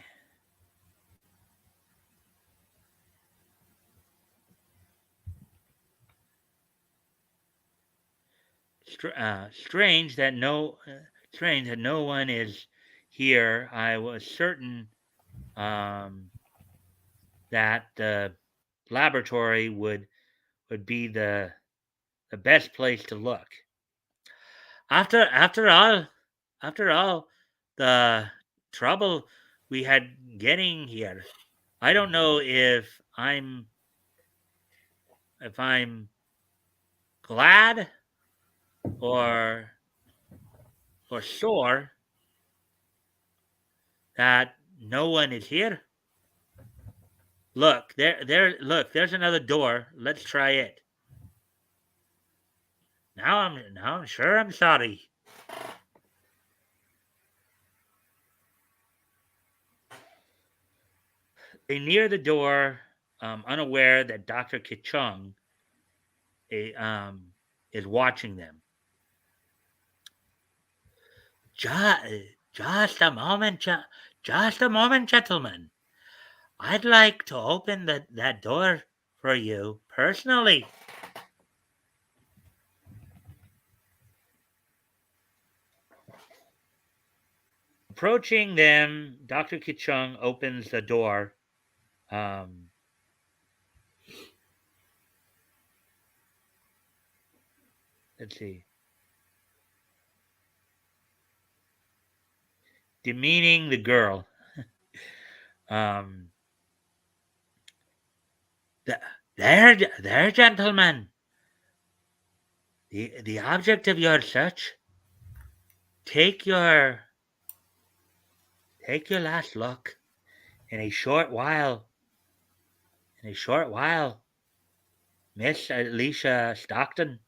Strange that no one is here. I was certain that the laboratory would be the best place to look. After all, the trouble we had getting here. I don't know if I'm glad or sore that no one is here. Look, there's another door. Let's try it. Now I'm sure I'm sorry. They near the door, unaware that Dr. Kichung is watching them. Just a moment, gentlemen. I'd like to open that door for you personally. Approaching them, Dr. Kichung opens the door. Let's see. Demeaning the girl. There, gentlemen. The object of your search. Take your last look. In a short while, Miss Alicia Stockton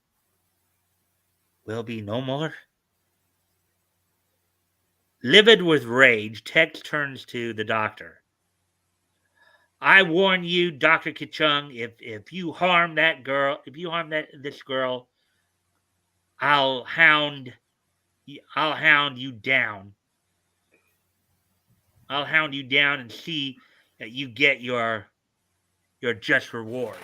will be no more. Livid with rage, Tex turns to the doctor. I warn you, Dr. Kichung, if you harm this girl, I'll hound you down. I'll hound you down and see that you get your just reward.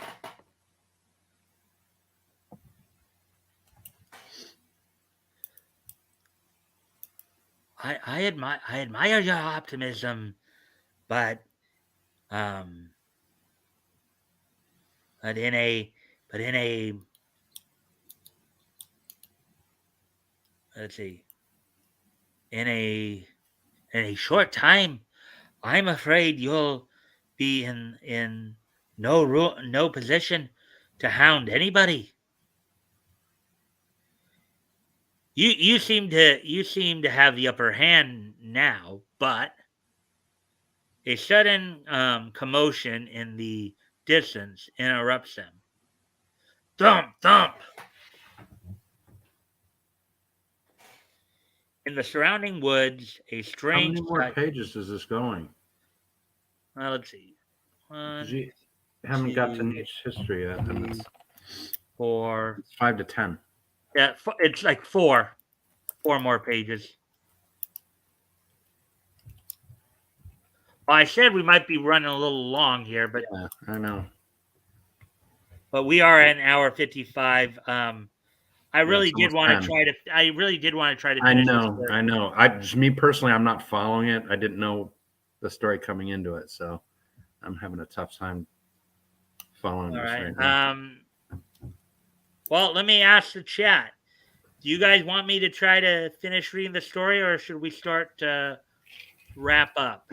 I admire your optimism, but in a let's see, in a short time, I'm afraid you'll be in no position to hound anybody. You seem to have the upper hand now, but a sudden commotion in the distance interrupts them. Thump, thump. In the surrounding woods, a How strange many more sight. pages is this going? Let's see. 'Cause 1, you haven't got to 2, niche history yet, and 3, 4. it's 5 to 10. Yeah, it's like 4 more pages. Well, I said we might be running a little long here, but Yeah, I know. we are at an hour 55. I really it's did almost want 10. to try to. I really did want to try to I finish this know, story. I know. I just me personally, I'm not following it. I didn't know the story coming into it, so I'm having a tough time following All this right. right now. Well, let me ask the chat. Do you guys want me to try to finish reading the story, or should we start to wrap up?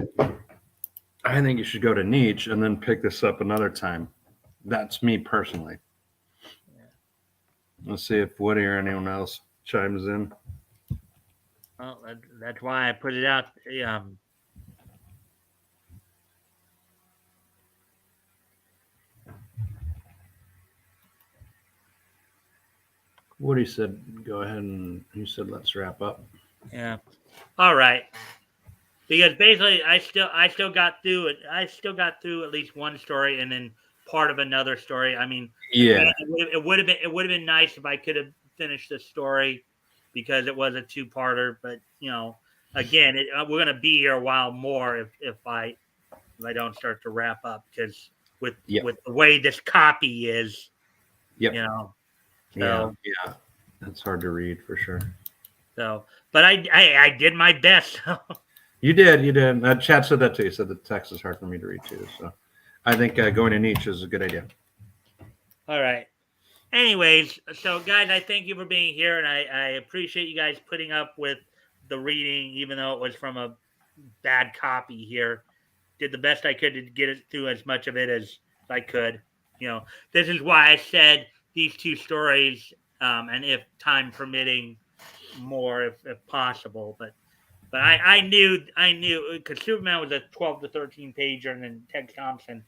I think you should go to niche and then pick this up another time. That's me personally. Let's see if Woody or anyone else chimes in. Well, that's why I put it out. Woody said, "Go ahead," and he said, "Let's wrap up." Yeah. All right. Because basically, I still got through it. I still got through at least one story, and then part of another story. I mean, Yeah, it would have been nice if I could have finished the story because it was a two-parter. But again, we're gonna be here a while more if I don't start to wrap up because with the way this copy is, Yep. So, yeah, that's hard to read for sure. So, but I did my best. You did. Chad said that too. He said the text is hard for me to read too. So I think going to niche is a good idea. All right. Anyways, so guys, I thank you for being here, and I appreciate you guys putting up with the reading, even though it was from a bad copy here. Did the best I could to get it through as much of it as I could. This is why I said these two stories, and if time permitting, more if possible. But I knew because Superman was a 12 to 13 pager, and then Ted Thompson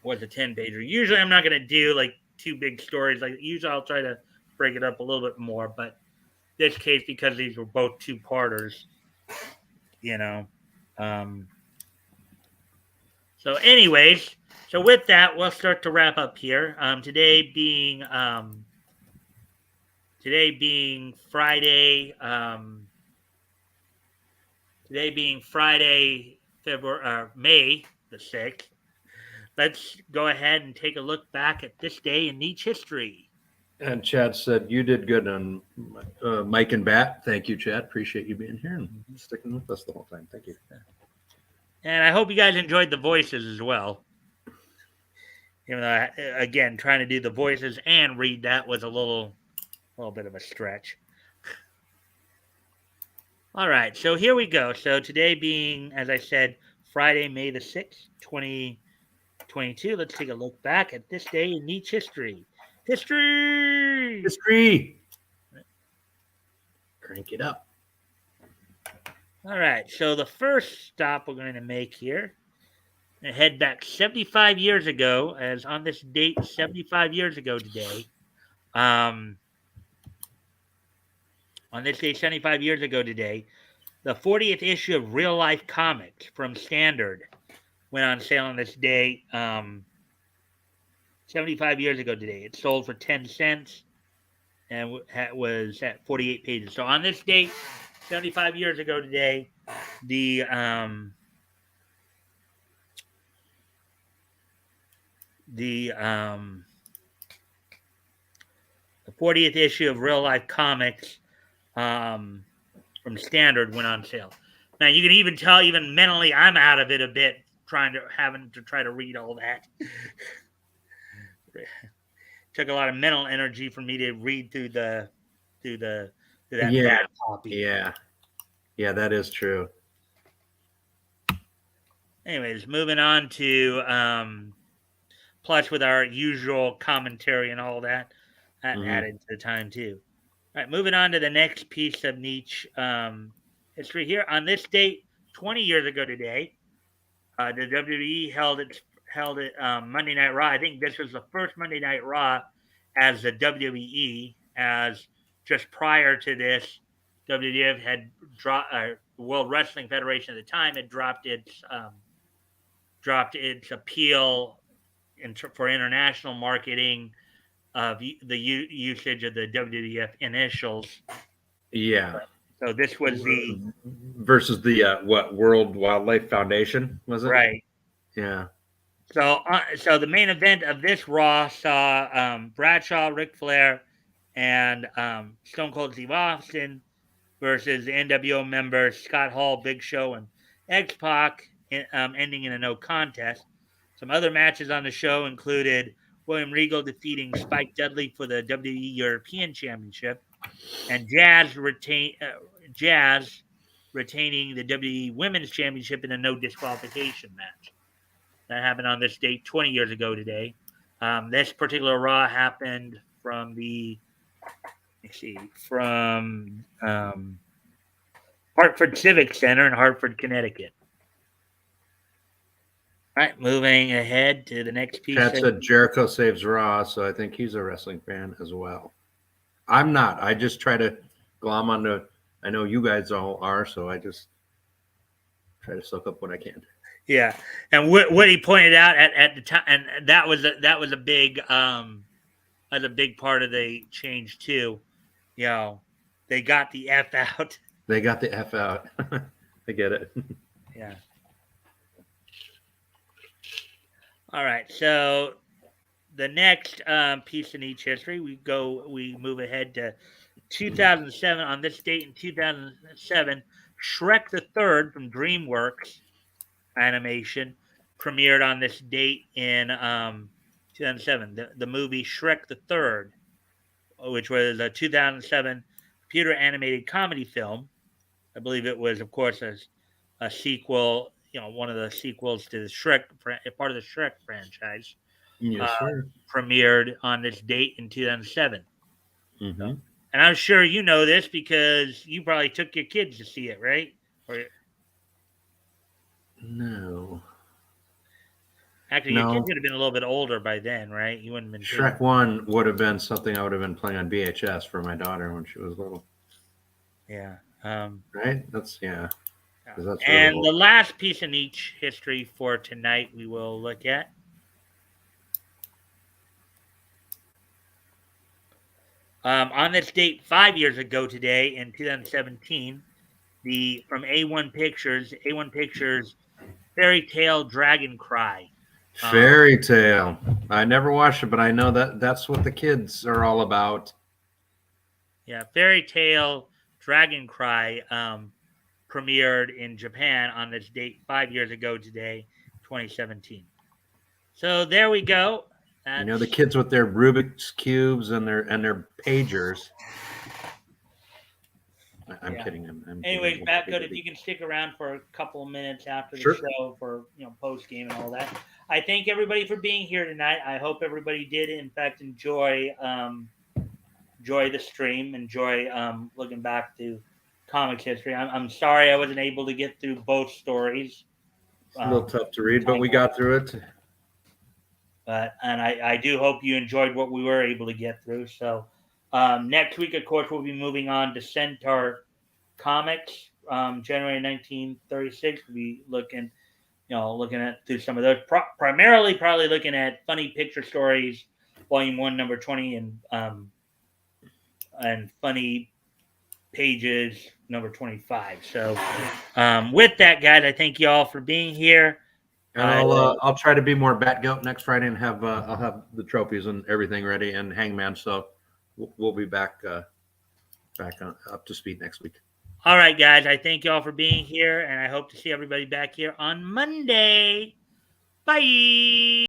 was a 10 pager. Usually, I'm not going to do like two big stories. Like usually, I'll try to break it up a little bit more. But this case, because these were both two parters, So, anyways, with that, we'll start to wrap up here. Today being Friday. Today being Friday, May the 6th. Let's go ahead and take a look back at this day in niche history. And Chad said, "You did good on Mike and Bat." Thank you, Chad. Appreciate you being here and sticking with us the whole time. Thank you. And I hope you guys enjoyed the voices as well. Even though, again, trying to do the voices and read that was a little bit of a stretch. All right, so here we go. So today being, as I said, Friday, May the 6th, 2022. Let's take a look back at this day in niche history. History! Crank it up. All right, so the first stop we're going to make here, and head back 75 years ago, as on this date, 75 years ago today, on this day, 75 years ago today, the 40th issue of Real Life Comics from Standard went on sale on this day, 75 years ago today. It sold for 10 cents and was at 48 pages. So on this date, 75 years ago today, the 40th issue of Real Life Comics from Standard went on sale. Now you can even tell, even mentally, I'm out of it a bit, having to try to read all that. Took a lot of mental energy for me to read through that bad copy. Yeah, that is true. Anyways, moving on to plus with our usual commentary and all that, added to the time too. All right, moving on to the next piece of niche history here. On this date, 20 years ago today, the WWE held it Monday Night Raw. I think this was the first Monday Night Raw as the WWE. As just prior to this, WWF had dropped. World Wrestling Federation at the time had dropped its appeal for international marketing of the usage of the WWF initials. Yeah. So this was the versus the what World Wildlife Foundation, was it? right. Yeah. So the main event of this Raw saw Bradshaw, Ric Flair, and Stone Cold Steve Austin versus the NWO members Scott Hall, Big Show, and X-Pac, ending in a no contest. Some other matches on the show included William Regal defeating Spike Dudley for the WWE European Championship, and Jazz retaining the WWE Women's Championship in a no disqualification match. That happened on this date 20 years ago today. This particular Raw happened from Hartford Civic Center in Hartford, Connecticut. All right, moving ahead to the next piece. Pat said Jericho saves Raw, so I think he's a wrestling fan as well. I'm not. I just try to glom onto. I know you guys all are, so I just try to soak up what I can. Yeah, and what he pointed out at the time, and that was a big part of the change too. You know, they got the F out. They got the F out. I get it. Yeah. All right, so the next piece in each history, we move ahead to 2007. On this date in 2007, Shrek the Third from DreamWorks Animation premiered on this date in 2007. The movie Shrek the Third, which was a 2007 computer animated comedy film. I believe it was, of course, a sequel. You know, one of the sequels to the Shrek, part of the Shrek franchise. Yes, sir. Premiered on this date in 2007. Mm-hmm. So, and I'm sure you know this because you probably took your kids to see it, right? No. Actually, your kids would have been a little bit older by then, right? You wouldn't have been. Shrek 1 would have been something I would have been playing on VHS for my daughter when she was little. Yeah. Right? That's, yeah. That's and really the last piece in each history for tonight we will look at. On this date 5 years ago today in 2017, from A1 Pictures Fairy Tale Dragon Cry. Fairy Tale. I never watched it, but I know that's what the kids are all about. Yeah, Fairy Tale Dragon Cry premiered in Japan on this date 5 years ago today, 2017. So there we go. You know, the kids with their Rubik's cubes and their pagers. I'm kidding. Anyways, Batgoat, if you can stick around for a couple of minutes after the show for post game and all that. I thank everybody for being here tonight. I hope everybody did, in fact, enjoy the stream, enjoy looking back to comics history. I'm sorry I wasn't able to get through both stories. It's a little tough to read, but we got through it. And I do hope you enjoyed what we were able to get through. So next week, of course, we'll be moving on to Centaur Comics, January 1936. We'll be looking at through some of those. Primarily, probably looking at Funny Picture Stories, Volume 1, Number 20, and Funny Pages, Number 25. So with that, guys, I thank you all for being here. And I'll try to be more Batgoat next Friday and I'll have the trophies and everything ready and Hangman. So we'll be back up to speed next week. All right, guys. I thank you all for being here, and I hope to see everybody back here on Monday. Bye.